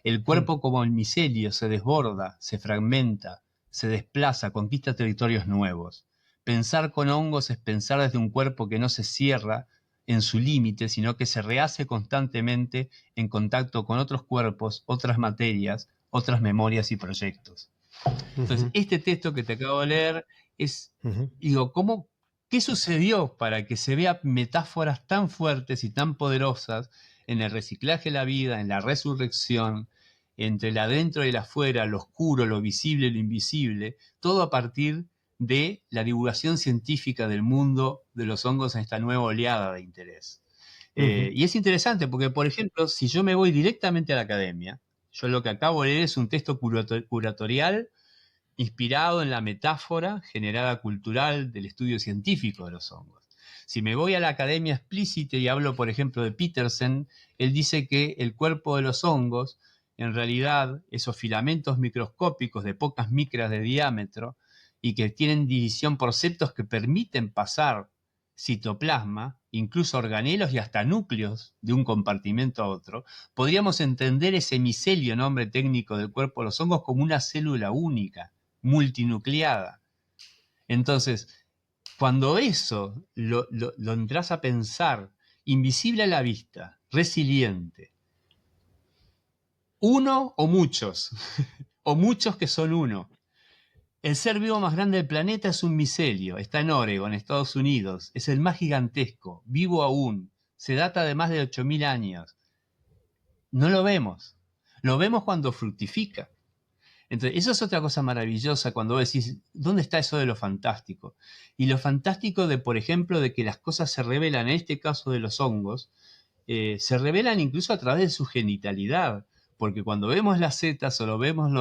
El Mm, cuerpo, como el micelio, se desborda, se fragmenta, se desplaza, conquista territorios nuevos. Pensar con hongos es pensar desde un cuerpo que no se cierra en su límite, sino que se rehace constantemente en contacto con otros cuerpos, otras materias, otras memorias y proyectos. Entonces, ujú, este texto que te acabo de leer es, ujú, digo, ¿qué sucedió para que se vean metáforas tan fuertes y tan poderosas en el reciclaje de la vida, en la resurrección, entre el adentro y el afuera, lo oscuro, lo visible, lo invisible, todo a partir de la divulgación científica del mundo de los hongos en esta nueva oleada de interés? ujú, Y es interesante porque, por ejemplo, si yo me voy directamente a la academia, yo lo que acabo de leer es un texto curatorial inspirado en la metáfora generada cultural del estudio científico de los hongos. Si me voy a la academia explícita y hablo, por ejemplo, de Petersen, él dice que el cuerpo de los hongos, en realidad, esos filamentos microscópicos de pocas micras de diámetro y que tienen división por septos que permiten pasar citoplasma, incluso organelos y hasta núcleos de un compartimento a otro, podríamos entender ese micelio, nombre técnico del cuerpo de los hongos, como una célula única, multinucleada. Entonces, cuando eso lo entras a pensar, invisible a la vista, resiliente, uno o muchos, o muchos que son uno. El ser vivo más grande del planeta es un micelio, está en Oregon, Estados Unidos, es el más gigantesco, vivo aún, se data de más de 8.000 años. No lo vemos cuando fructifica. Entonces, eso es otra cosa maravillosa cuando vos decís: ¿dónde está eso de lo fantástico? Y lo fantástico de, por ejemplo, de que las cosas se revelan, en este caso de los hongos, se revelan incluso a través de su genitalidad, porque cuando vemos las setas o lo vemos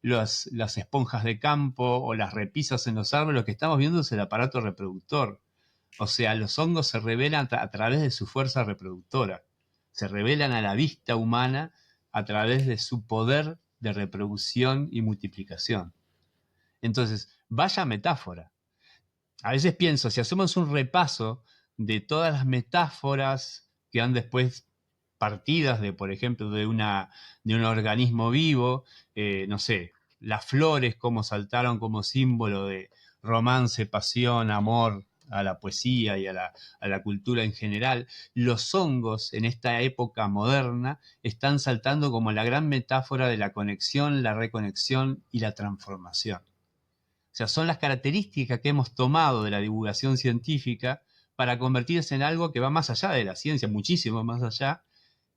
las esponjas de campo o las repisas en los árboles, lo que estamos viendo es el aparato reproductor. O sea, los hongos se revelan a través de su fuerza reproductora. se revelan a la vista humana a través de su poder de reproducción y multiplicación. Entonces, vaya metáfora. A veces pienso, si hacemos un repaso de todas las metáforas que han después partidas de, por ejemplo, de un organismo vivo, no sé, las flores como saltaron como símbolo de romance, pasión, amor a la poesía y a la cultura en general, los hongos en esta época moderna están saltando como la gran metáfora de la conexión, la reconexión y la transformación. O sea, son las características que hemos tomado de la divulgación científica para convertirse en algo que va más allá de la ciencia, muchísimo más allá,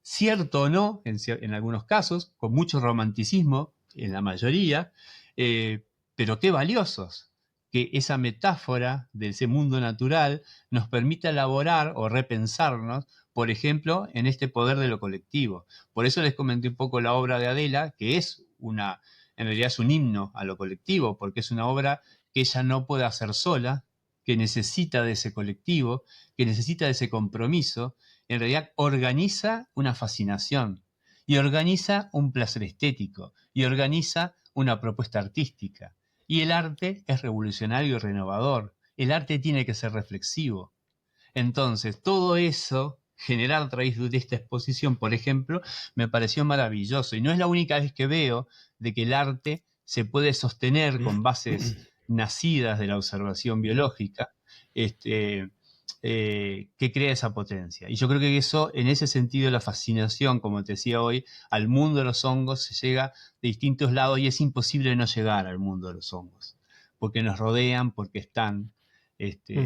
cierto o no, en algunos casos, con mucho romanticismo, en la mayoría, pero qué valiosos que esa metáfora de ese mundo natural nos permita elaborar o repensarnos, por ejemplo, en este poder de lo colectivo. Por eso les comenté un poco la obra de Adela, que en realidad es un himno a lo colectivo, porque es una obra que ella no puede hacer sola, que necesita de ese colectivo, que necesita de ese compromiso. En realidad organiza una fascinación y organiza un placer estético y organiza una propuesta artística. Y el arte es revolucionario y renovador. El arte tiene que ser reflexivo. Entonces, todo eso, generar a través de esta exposición, por ejemplo, me pareció maravilloso. Y no es la única vez que veo de que el arte se puede sostener con bases nacidas de la observación biológica, que crea esa potencia. Y yo creo que eso, en ese sentido, la fascinación, como te decía hoy, al mundo de los hongos se llega de distintos lados y es imposible no llegar al mundo de los hongos, porque nos rodean, porque están.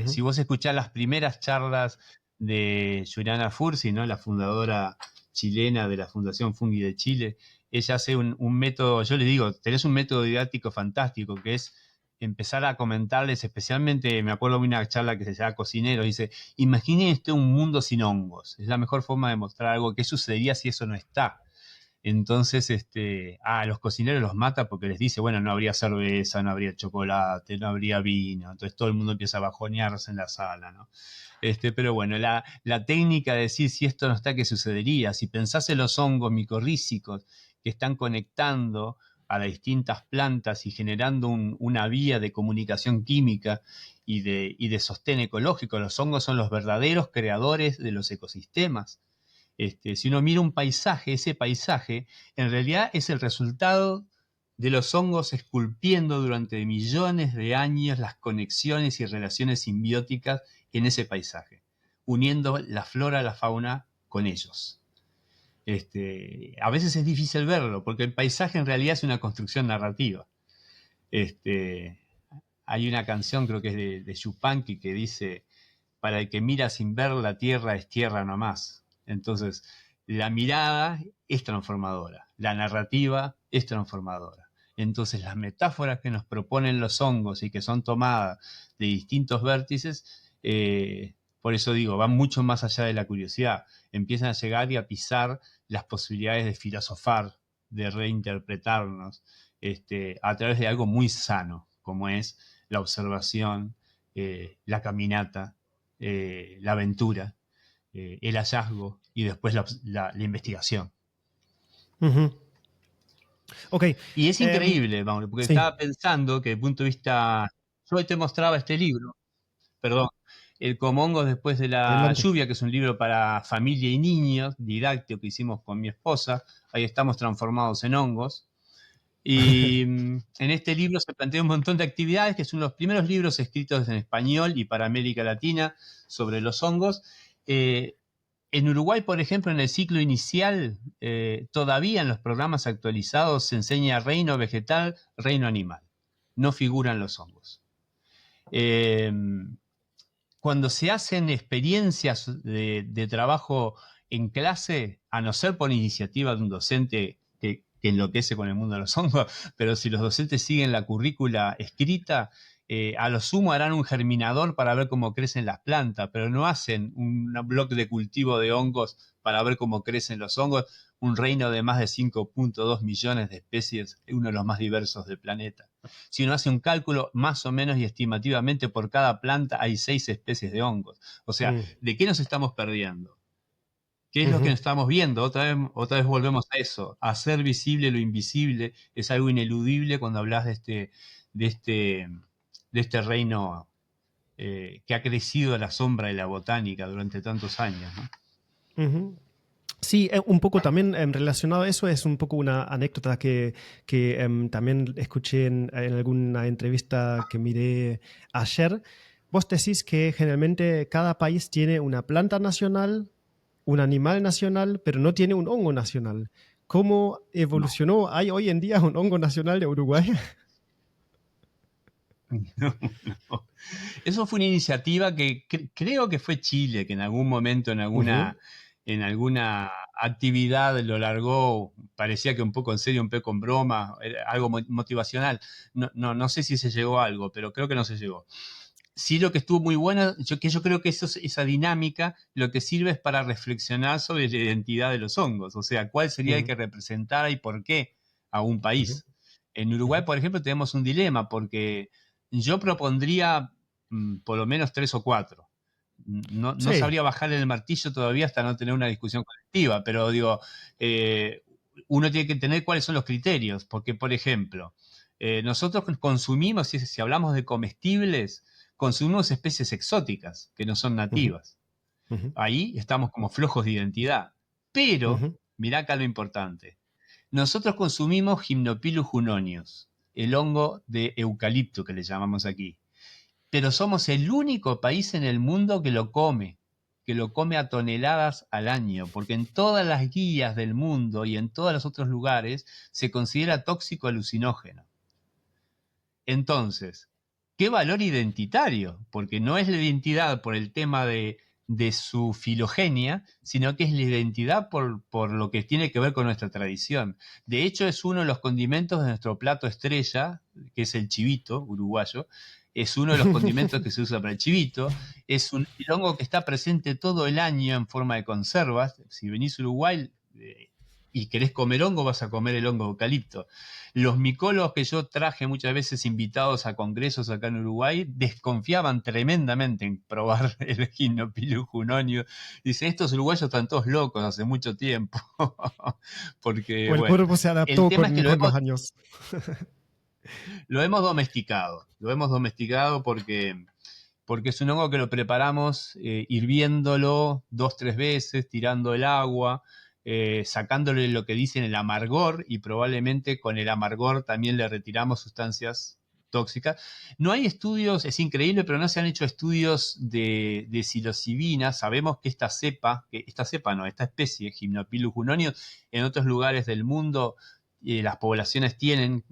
Si vos escuchás las primeras charlas de Juliana Fursi, ¿no? La fundadora chilena de la Fundación Fungi de Chile, ella hace un método, yo le digo, tenés un método didáctico fantástico, que es empezar a comentarles, especialmente, me acuerdo de una charla que se llama Cocinero, dice, imaginen usted un mundo sin hongos, es la mejor forma de mostrar algo, qué sucedería si eso no está. Entonces, a los cocineros los mata porque les dice, bueno, no habría cerveza, no habría chocolate, no habría vino. Entonces todo el mundo empieza a bajonearse en la sala, ¿no? Pero bueno, la técnica de decir si esto no está, ¿qué sucedería? Si pensás en los hongos micorrízicos que están conectando a las distintas plantas y generando una vía de comunicación química y de sostén ecológico, los hongos son los verdaderos creadores de los ecosistemas. Si uno mira un paisaje, ese paisaje en realidad es el resultado de los hongos esculpiendo durante millones de años las conexiones y relaciones simbióticas en ese paisaje, uniendo la flora, la fauna con ellos. A veces es difícil verlo, porque el paisaje en realidad es una construcción narrativa. Hay una canción, creo que es de Yupanqui, que dice, para el que mira sin ver, la tierra es tierra nomás. Entonces, la mirada es transformadora, la narrativa es transformadora. Entonces, las metáforas que nos proponen los hongos y que son tomadas de distintos vértices, por eso digo, van mucho más allá de la curiosidad. Empiezan a llegar y a pisar las posibilidades de filosofar, de reinterpretarnos, a través de algo muy sano, como es la observación, la caminata, la aventura, el hallazgo y después la investigación. Ok. Y es increíble, Mauro, porque Sí. estaba pensando que desde el punto de vista... Yo hoy te mostraba este libro, perdón, El Comongos después de la Adelante. lluvia, que es un libro para familia y niños, didáctico que hicimos con mi esposa. Ahí estamos transformados en hongos. Y en este libro se plantea un montón de actividades, que son los primeros libros escritos en español y para América Latina sobre los hongos. En Uruguay, por ejemplo, en el ciclo inicial, todavía en los programas actualizados se enseña reino vegetal, reino animal. No figuran los hongos. Cuando se hacen experiencias de trabajo en clase, a no ser por iniciativa de un docente que enloquece con el mundo de los hongos, pero si los docentes siguen la currícula escrita, a lo sumo harán un germinador para ver cómo crecen las plantas, pero no hacen un bloque de cultivo de hongos para ver cómo crecen los hongos, un reino de más de 5.2 millones de especies, uno de los más diversos del planeta. Si uno hace un cálculo más o menos y estimativamente, por cada planta hay 6 especies de hongos. O sea, ¿de qué nos estamos perdiendo? ¿Qué es lo que estamos viendo? Otra vez volvemos a eso. Hacer visible lo invisible es algo ineludible cuando hablas de este, de este reino que ha crecido a la sombra de la botánica durante tantos años, ¿no? Ujú. Sí, un poco también relacionado a eso, es un poco una anécdota que también escuché en alguna entrevista que miré ayer. Vos decís que generalmente cada país tiene una planta nacional, un animal nacional, pero no tiene un hongo nacional. ¿Cómo No. evolucionó? ¿Hay hoy en día un hongo nacional de Uruguay? No, no. Eso fue una iniciativa que creo que fue Chile, que en algún momento, Ujú, en alguna actividad lo largó, parecía que un poco en serio, un poco en broma, era algo motivacional. No sé si se llegó a algo, pero creo que no se llegó. Sí, lo que estuvo muy bueno, yo creo que esa dinámica lo que sirve es para reflexionar sobre la identidad de los hongos, o sea, cuál sería el ujú, que representara y por qué a un ujú, país. En Uruguay, ujú. por ejemplo, tenemos un dilema porque yo propondría por lo menos tres o cuatro. No Sí. sabría bajar el martillo todavía hasta no tener una discusión colectiva, pero digo, eh, uno tiene que entender cuáles son los criterios, porque, por ejemplo, nosotros consumimos, si hablamos de comestibles, consumimos especies exóticas que no son Ujú, nativas. ujú, Ahí estamos como flojos de identidad. Pero, ujú, mirá acá lo importante, nosotros consumimos Gymnopilus junonius, el hongo de eucalipto que le llamamos aquí. Pero somos el único país en el mundo que lo come a toneladas al año, porque en todas las guías del mundo y en todos los otros lugares se considera tóxico alucinógeno. Entonces, ¿qué valor identitario? Porque no es la identidad por el tema de su filogenia, sino que es la identidad por lo que tiene que ver con nuestra tradición. De hecho, es uno de los condimentos de nuestro plato estrella, que es el chivito uruguayo. Es uno de los condimentos que se usa para el chivito. Es un hongo que está presente todo el año en forma de conservas. Si venís a Uruguay y querés comer hongo, vas a comer el hongo eucalipto. Los micólogos que yo traje muchas veces invitados a congresos acá en Uruguay desconfiaban tremendamente en probar el Gymnopilus junonius. Dicen, estos uruguayos están todos locos hace mucho tiempo. Porque, O el bueno, cuerpo se el adaptó tema es que con los años. lo hemos domesticado. Lo hemos domesticado porque es un hongo que lo preparamos hirviéndolo dos, tres veces, tirando el agua, sacándole lo que dicen el amargor y probablemente con el amargor también le retiramos sustancias tóxicas. No hay estudios, es increíble, pero no se han hecho estudios de psilocibina. Sabemos que esta especie, Gymnopilus junonius, en otros lugares del mundo las poblaciones tienen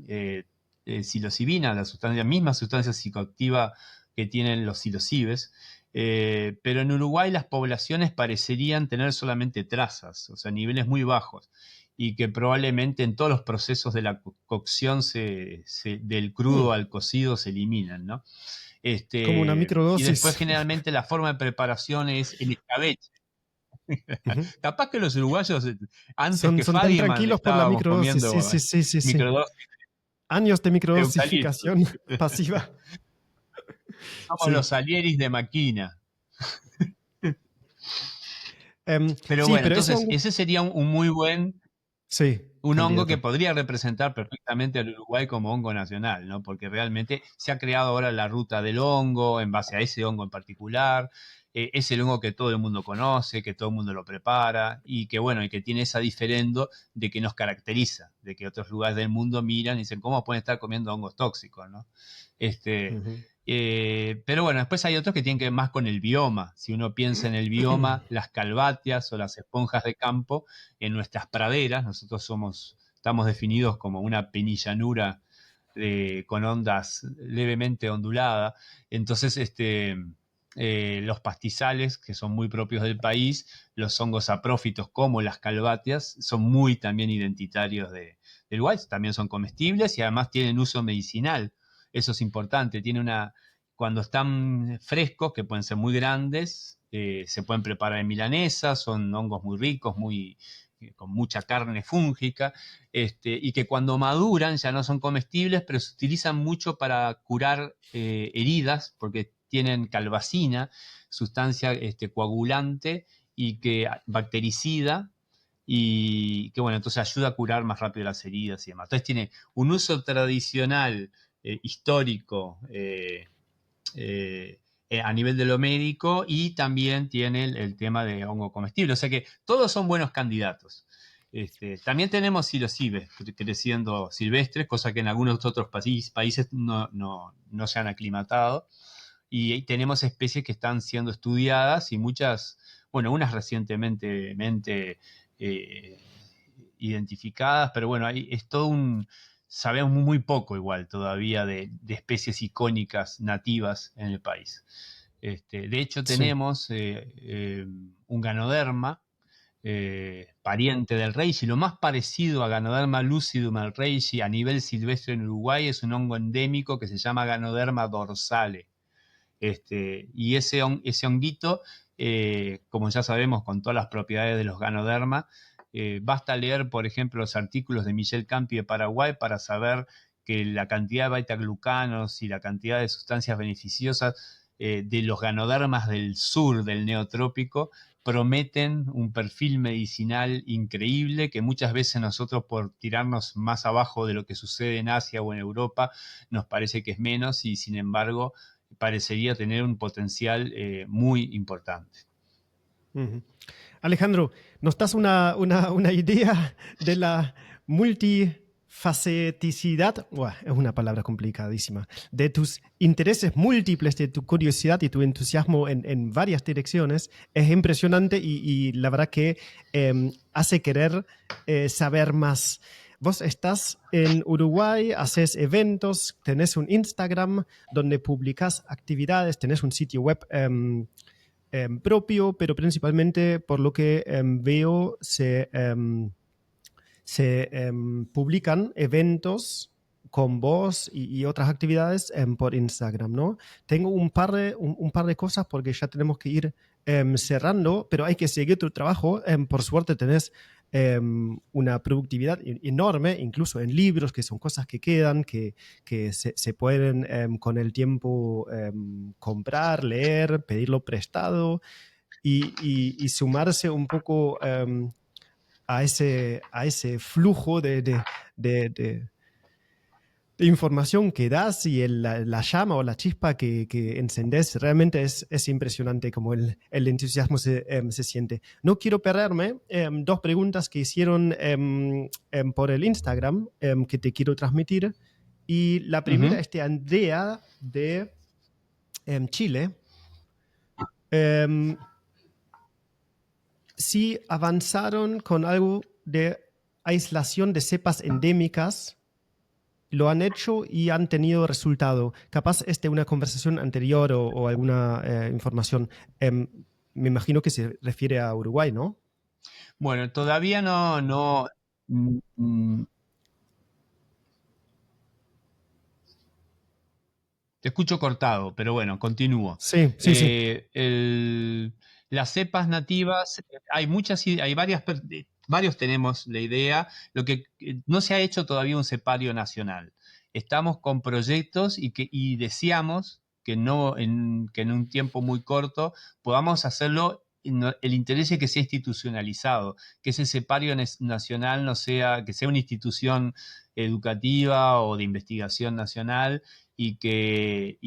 psilocibina, la sustancia, misma sustancia psicoactiva que tienen los psilocibes, pero en Uruguay las poblaciones parecerían tener solamente trazas, o sea, niveles muy bajos, y que probablemente en todos los procesos de la cocción del crudo Mm, al cocido se eliminan, ¿no? como una Y después microdosis. generalmente la forma de preparación es el escabeche. Ujú. Capaz que los uruguayos, antes que Son tan Fadiman, tranquilos por la estábamos microdosis. Sí, comiendo sí, sí, sí, sí. microdosis Años de de eucalipto. microdosificación pasiva. Somos Sí. los Salieris de Maquina. Pero Sí, bueno, pero ese entonces hongo. ese sería un muy buen, Sí, un hongo que candidato. podría representar perfectamente al Uruguay como hongo nacional, ¿no? Porque realmente se ha creado ahora la ruta del hongo en base a ese hongo en particular. Es el hongo que todo el mundo conoce, que todo el mundo lo prepara y que bueno, y que tiene esa diferendo de que nos caracteriza, de que otros lugares del mundo miran y dicen, ¿cómo pueden estar comiendo hongos tóxicos, ¿no? Este, Ujú. pero bueno, después hay otros que tienen que ver más con el bioma. Si uno piensa en el bioma, las calbatias o las esponjas de campo en nuestras praderas, estamos definidos como una penillanura con ondas levemente onduladas. Entonces, los pastizales, que son muy propios del país, los hongos saprófitos como las calbatias, son muy también identitarios del Uruguay, también son comestibles y además tienen uso medicinal. Eso es importante, cuando están frescos, que pueden ser muy grandes, se pueden preparar en milanesa, son hongos muy ricos, con mucha carne fúngica, y que cuando maduran ya no son comestibles, pero se utilizan mucho para curar heridas, porque tienen calvacina, sustancia coagulante, y que bactericida y que, bueno, entonces ayuda a curar más rápido las heridas y demás. Entonces tiene un uso tradicional, histórico, a nivel de lo médico, y también tiene el tema de hongo comestible. O sea que todos son buenos candidatos. También tenemos psilocibes creciendo silvestres, cosa que en algunos otros países no se han aclimatado. Y ahí tenemos especies que están siendo estudiadas y muchas, bueno, unas recientemente eh, identificadas, pero bueno, es todo sabemos muy poco igual todavía de especies icónicas nativas en el país. De hecho, Sí. tenemos un Ganoderma, pariente del reishi. Lo más parecido a Ganoderma lucidum al reishi a nivel silvestre en Uruguay es un hongo endémico que se llama Ganoderma dorsale. Y ese honguito, como ya sabemos, con todas las propiedades de los Ganoderma, basta leer, por ejemplo, los artículos de Michel Campi de Paraguay para saber que la cantidad de beta-glucanos y la cantidad de sustancias beneficiosas de los Ganodermas del sur, del neotrópico, prometen un perfil medicinal increíble que muchas veces nosotros, por tirarnos más abajo de lo que sucede en Asia o en Europa, nos parece que es menos, y sin embargo parecería tener un potencial muy importante. Ujú. Alejandro, ¿nos das una idea de la multifaceticidad? Buah, es una palabra complicadísima. De tus intereses múltiples, de tu curiosidad y tu entusiasmo en varias direcciones. Es impresionante y la verdad que hace querer saber más. Vos estás en Uruguay, haces eventos, tenés un Instagram donde publicás actividades, tenés un sitio web propio, pero principalmente por lo que veo se publican eventos con vos y otras actividades por Instagram, ¿no? Tengo un par de cosas porque ya tenemos que ir cerrando, pero hay que seguir tu trabajo. Por suerte tenés una productividad enorme, incluso en libros, que son cosas que quedan, que se pueden con el tiempo comprar, leer, pedirlo prestado y sumarse un poco a ese flujo de información que das y la llama o la chispa que encendés. Realmente es impresionante como el entusiasmo se siente. No quiero perderme dos preguntas que hicieron por el Instagram que te quiero transmitir. Y la primera es de Andrea de Chile. Si avanzaron con algo de aislación de cepas endémicas, lo han hecho y han tenido resultado. Capaz una conversación anterior o alguna información. Me imagino que se refiere a Uruguay, ¿no? Bueno, todavía no. Te escucho cortado, pero bueno, continúo. Sí, sí, sí. Las cepas nativas, hay muchas, hay varios tenemos la idea. Lo que no se ha hecho todavía un cepario nacional. Estamos con proyectos y deseamos que en un tiempo muy corto podamos hacerlo. El interés es que sea institucionalizado, que ese cepario nacional no sea, que sea una institución educativa o de investigación nacional, y que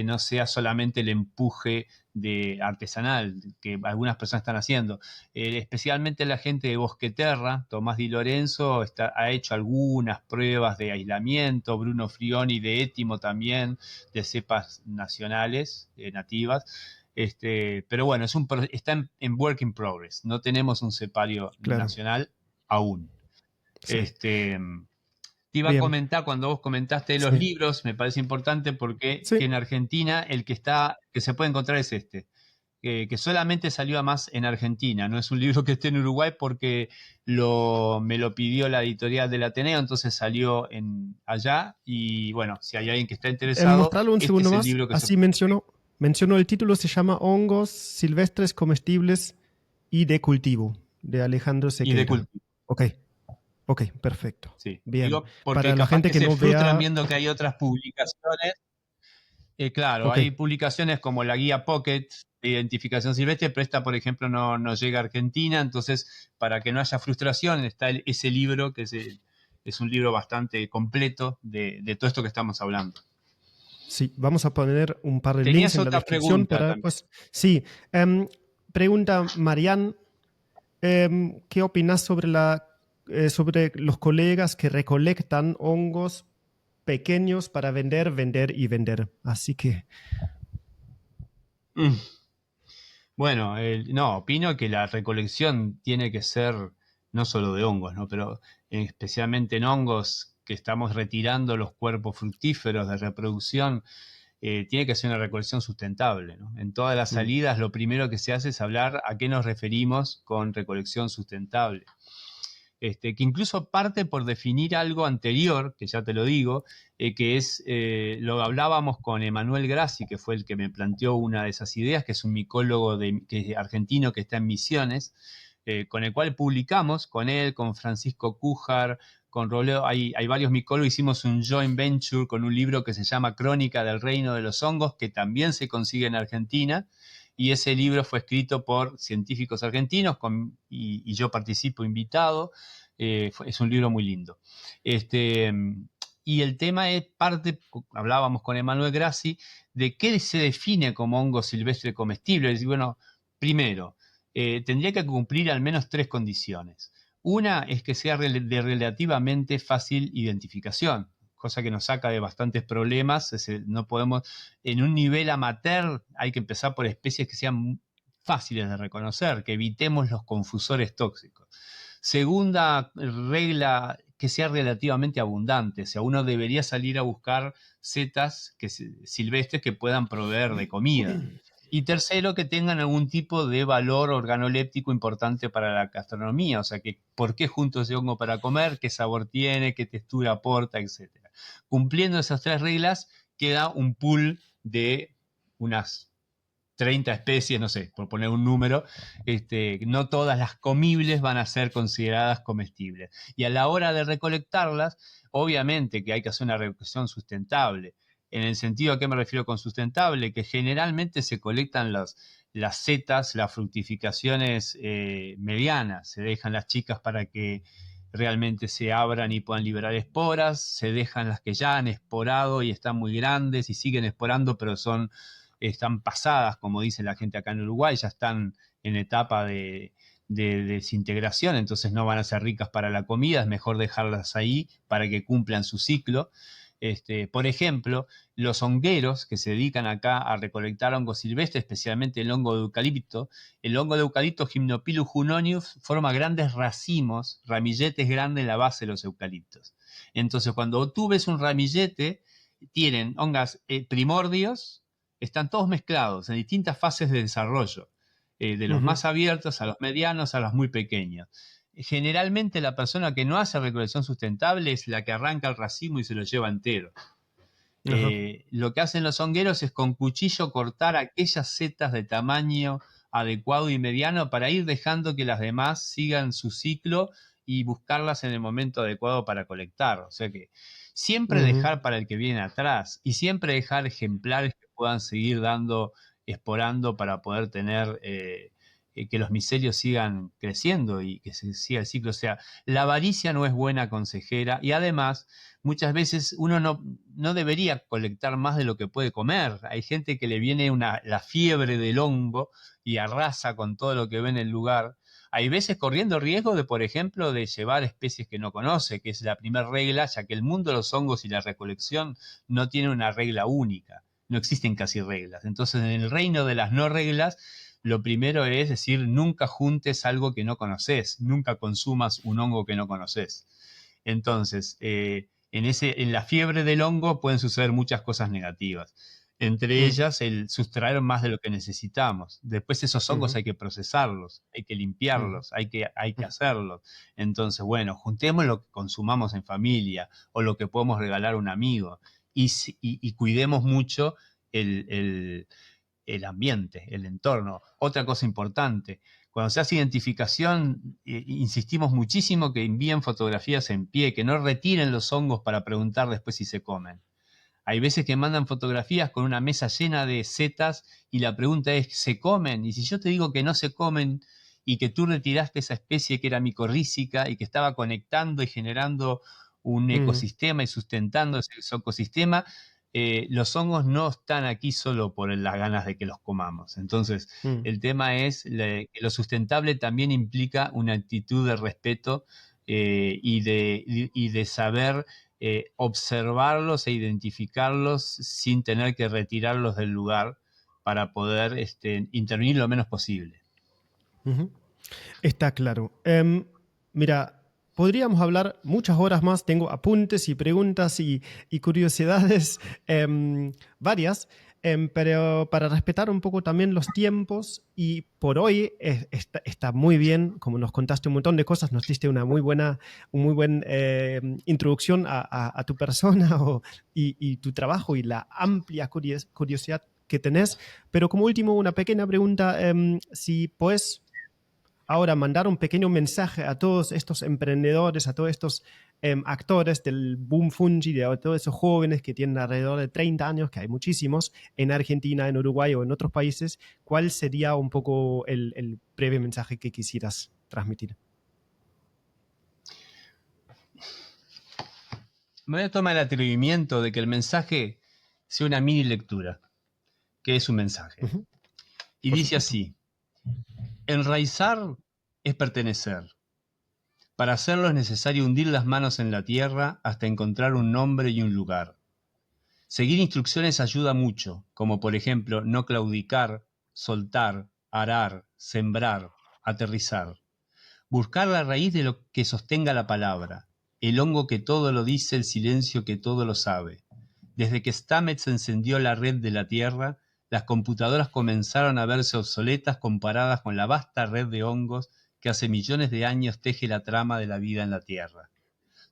no sea solamente el empuje de artesanal que algunas personas están haciendo. Especialmente la gente de Bosqueterra, Tomás Di Lorenzo, ha hecho algunas pruebas de aislamiento, Bruno Frioni de Étimo también, de cepas nacionales, nativas. Pero bueno, está en work in progress. No tenemos un cepario Claro. nacional aún. Sí. Te iba a Bien. comentar, cuando vos comentaste de los Sí. libros, me parece importante porque Sí. que en Argentina el que se puede encontrar es que solamente salió a más en Argentina. No es un libro que esté en Uruguay porque me lo pidió la editorial del Ateneo, entonces salió allá. Y bueno, si hay alguien que está interesado, Mostrarlo un este segundo es el más. libro que se Así puede conseguir. menciono el título, se llama Hongos silvestres comestibles y de cultivo, de Alejandro Y de Sequeira. cultivo. Ok, ok, perfecto. Sí, Bien. digo, porque Para la capaz gente que que se no frustran vea, viendo que hay otras publicaciones. Claro, Ok. hay publicaciones como la guía Pocket de identificación silvestre, pero esta, por ejemplo, no llega a Argentina, entonces, para que no haya frustración, está ese libro, que es un libro bastante completo de todo esto que estamos hablando. Sí, vamos a poner un par de links Tenías en la otra descripción pregunta para, también. pues, sí. Pregunta Marianne, ¿qué opinas sobre los colegas que recolectan hongos pequeños para vender, vender y vender? Así que, Mm. Bueno, no, opino que la recolección tiene que ser no solo de hongos, ¿no? Pero especialmente en hongos que estamos retirando los cuerpos fructíferos de reproducción, tiene que ser una recolección sustentable, ¿no? En todas las mm, salidas lo primero que se hace es hablar a qué nos referimos con recolección sustentable. Que incluso parte por definir algo anterior, que ya te lo digo, que es, lo hablábamos con Emanuel Grassi, que fue el que me planteó una de esas ideas, que es un micólogo argentino que está en Misiones, con el cual publicamos, con él, con Francisco Cújar, con Roleo, hay varios micólogos, hicimos un joint venture con un libro que se llama Crónica del Reino de los Hongos, que también se consigue en Argentina, y ese libro fue escrito por científicos argentinos y yo participo invitado. Es un libro muy lindo. Este, y el tema es parte, hablábamos con Emanuel Grassi, de qué se define como hongo silvestre comestible. Es decir, bueno, primero, tendría que cumplir al menos 3 condiciones. Una es que sea de relativamente fácil identificación, cosa que nos saca de bastantes problemas. No podemos, en un nivel amateur, hay que empezar por especies que sean fáciles de reconocer, que evitemos los confusores tóxicos. Segunda regla, que sea relativamente abundante, o sea, uno debería salir a buscar setas silvestres que puedan proveer de comida. Y tercero, que tengan algún tipo de valor organoléptico importante para la gastronomía, o sea, que por qué junto ese hongo para comer, qué sabor tiene, qué textura aporta, etcétera. Cumpliendo esas 3 reglas, queda un pool de unas 30 especies, no sé, por poner un número. No todas las comibles van a ser consideradas comestibles. Y a la hora de recolectarlas, obviamente que hay que hacer una recolección sustentable. En el sentido a qué me refiero con sustentable, que generalmente se colectan las setas, las fructificaciones medianas, se dejan las chicas para que realmente se abran y puedan liberar esporas, se dejan las que ya han esporado y están muy grandes y siguen esporando, pero están pasadas, como dice la gente acá en Uruguay, ya están en etapa de desintegración, entonces no van a ser ricas para la comida, es mejor dejarlas ahí para que cumplan su ciclo. Por ejemplo, los hongueros que se dedican acá a recolectar hongos silvestres, especialmente el hongo de eucalipto, el hongo de eucalipto Gymnopilus hunonius forma grandes racimos, ramilletes grandes en la base de los eucaliptos. Entonces, cuando tú ves un ramillete, tienen hongas primordios, están todos mezclados en distintas fases de desarrollo, de los ujú, más abiertos a los medianos a los muy pequeños. Generalmente la persona que no hace recolección sustentable es la que arranca el racimo y se lo lleva entero. ajá, Lo que hacen los hongueros es con cuchillo cortar aquellas setas de tamaño adecuado y mediano para ir dejando que las demás sigan su ciclo y buscarlas en el momento adecuado para colectar. O sea que siempre ujú, dejar para el que viene atrás y siempre dejar ejemplares que puedan seguir dando, esporando para poder tener, que los micelios sigan creciendo y que se siga el ciclo. O sea, la avaricia no es buena consejera y además muchas veces uno no debería colectar más de lo que puede comer. Hay gente que le viene la fiebre del hongo y arrasa con todo lo que ve en el lugar. Hay veces corriendo riesgo de, por ejemplo, de llevar especies que no conoce, que es la primera regla, ya que el mundo de los hongos y la recolección no tiene una regla única. No existen casi reglas. Entonces, en el reino de las no reglas, lo primero es decir, nunca juntes algo que no conoces, nunca consumas un hongo que no conoces. Entonces, en la fiebre del hongo pueden suceder muchas cosas negativas. Entre mm, ellas, el sustraer más de lo que necesitamos. Después esos hongos ujú, hay que procesarlos, hay que ujú, limpiarlos, hay que ujú, hacerlos. Entonces, bueno, juntemos lo que consumamos en familia o lo que podemos regalar a un amigo y cuidemos mucho el, el- el ambiente, el entorno. Otra cosa importante, cuando se hace identificación, insistimos muchísimo que envíen fotografías en pie, que no retiren los hongos para preguntar después si se comen. Hay veces que mandan fotografías con una mesa llena de setas y la pregunta es, ¿se comen? Y si yo te digo que no se comen y que tú retiraste esa especie que era micorrízica y que estaba conectando y generando un ecosistema y sustentando ese ecosistema, los hongos no están aquí solo por las ganas de que los comamos. Entonces, el tema es que lo sustentable también implica una actitud de respeto y de saber observarlos e identificarlos sin tener que retirarlos del lugar para poder intervenir lo menos posible. Está claro. Mira, podríamos hablar muchas horas más. Tengo apuntes y preguntas y curiosidades varias, pero para respetar un poco también los tiempos y por hoy está muy bien, como nos contaste un montón de cosas, nos diste una muy buena introducción a tu persona y tu trabajo y la amplia curiosidad que tenés. Pero como último, una pequeña pregunta, si puedes ahora mandar un pequeño mensaje a todos estos emprendedores, a todos estos actores del boom fungi, a todos esos jóvenes que tienen alrededor de 30 años, que hay muchísimos en Argentina, en Uruguay o en otros países. ¿Cuál sería un poco el breve mensaje que quisieras transmitir? Me voy a tomar el atrevimiento de que el mensaje sea una mini lectura. ¿Qué es un mensaje? Y Por dice supuesto. así: enraizar es pertenecer. Para hacerlo es necesario hundir las manos en la tierra hasta encontrar un nombre y un lugar. Seguir instrucciones ayuda mucho, como por ejemplo no claudicar, soltar, arar, sembrar, aterrizar. Buscar la raíz de lo que sostenga la palabra, el hongo que todo lo dice, el silencio que todo lo sabe. Desde que Stamets encendió la red de la Tierra, las computadoras comenzaron a verse obsoletas comparadas con la vasta red de hongos que hace millones de años teje la trama de la vida en la Tierra.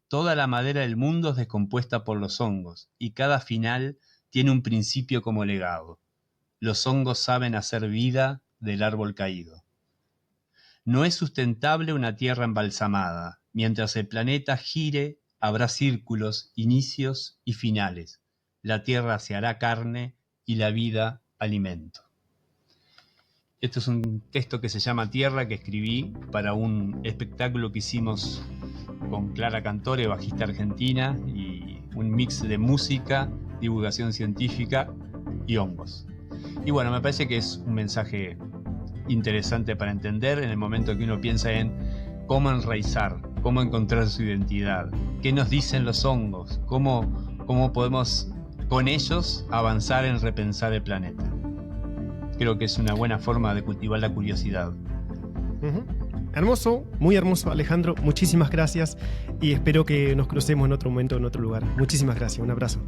Toda la madera del mundo es descompuesta por los hongos, y cada final tiene un principio como legado. Los hongos saben hacer vida del árbol caído. No es sustentable una tierra embalsamada. Mientras el planeta gire, habrá círculos, inicios y finales. La tierra se hará carne y la vida alimento. Esto es un texto que se llama Tierra, que escribí para un espectáculo que hicimos con Clara Cantore, bajista argentina, y un mix de música, divulgación científica y hongos. Y bueno, me parece que es un mensaje interesante para entender en el momento que uno piensa en cómo enraizar, cómo encontrar su identidad, qué nos dicen los hongos, cómo podemos con ellos avanzar en repensar el planeta. Creo que es una buena forma de cultivar la curiosidad. Hermoso, muy hermoso, Alejandro. Muchísimas gracias y espero que nos crucemos en otro momento, en otro lugar. Muchísimas gracias. Un abrazo.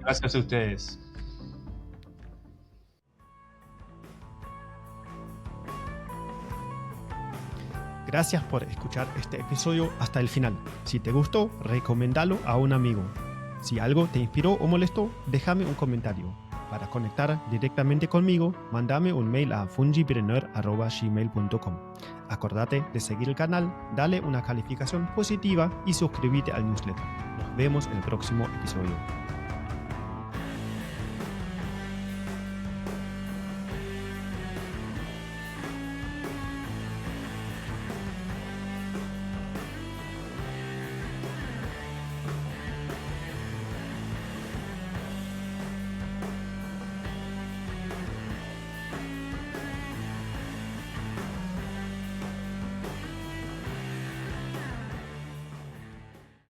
Gracias a ustedes. Gracias por escuchar este episodio hasta el final. Si te gustó, recomendalo a un amigo. Si algo te inspiró o molestó, déjame un comentario. Para conectar directamente conmigo, mándame un mail a fungipreneur@gmail.com. Acordate de seguir el canal, dale una calificación positiva y suscríbete al newsletter. Nos vemos en el próximo episodio.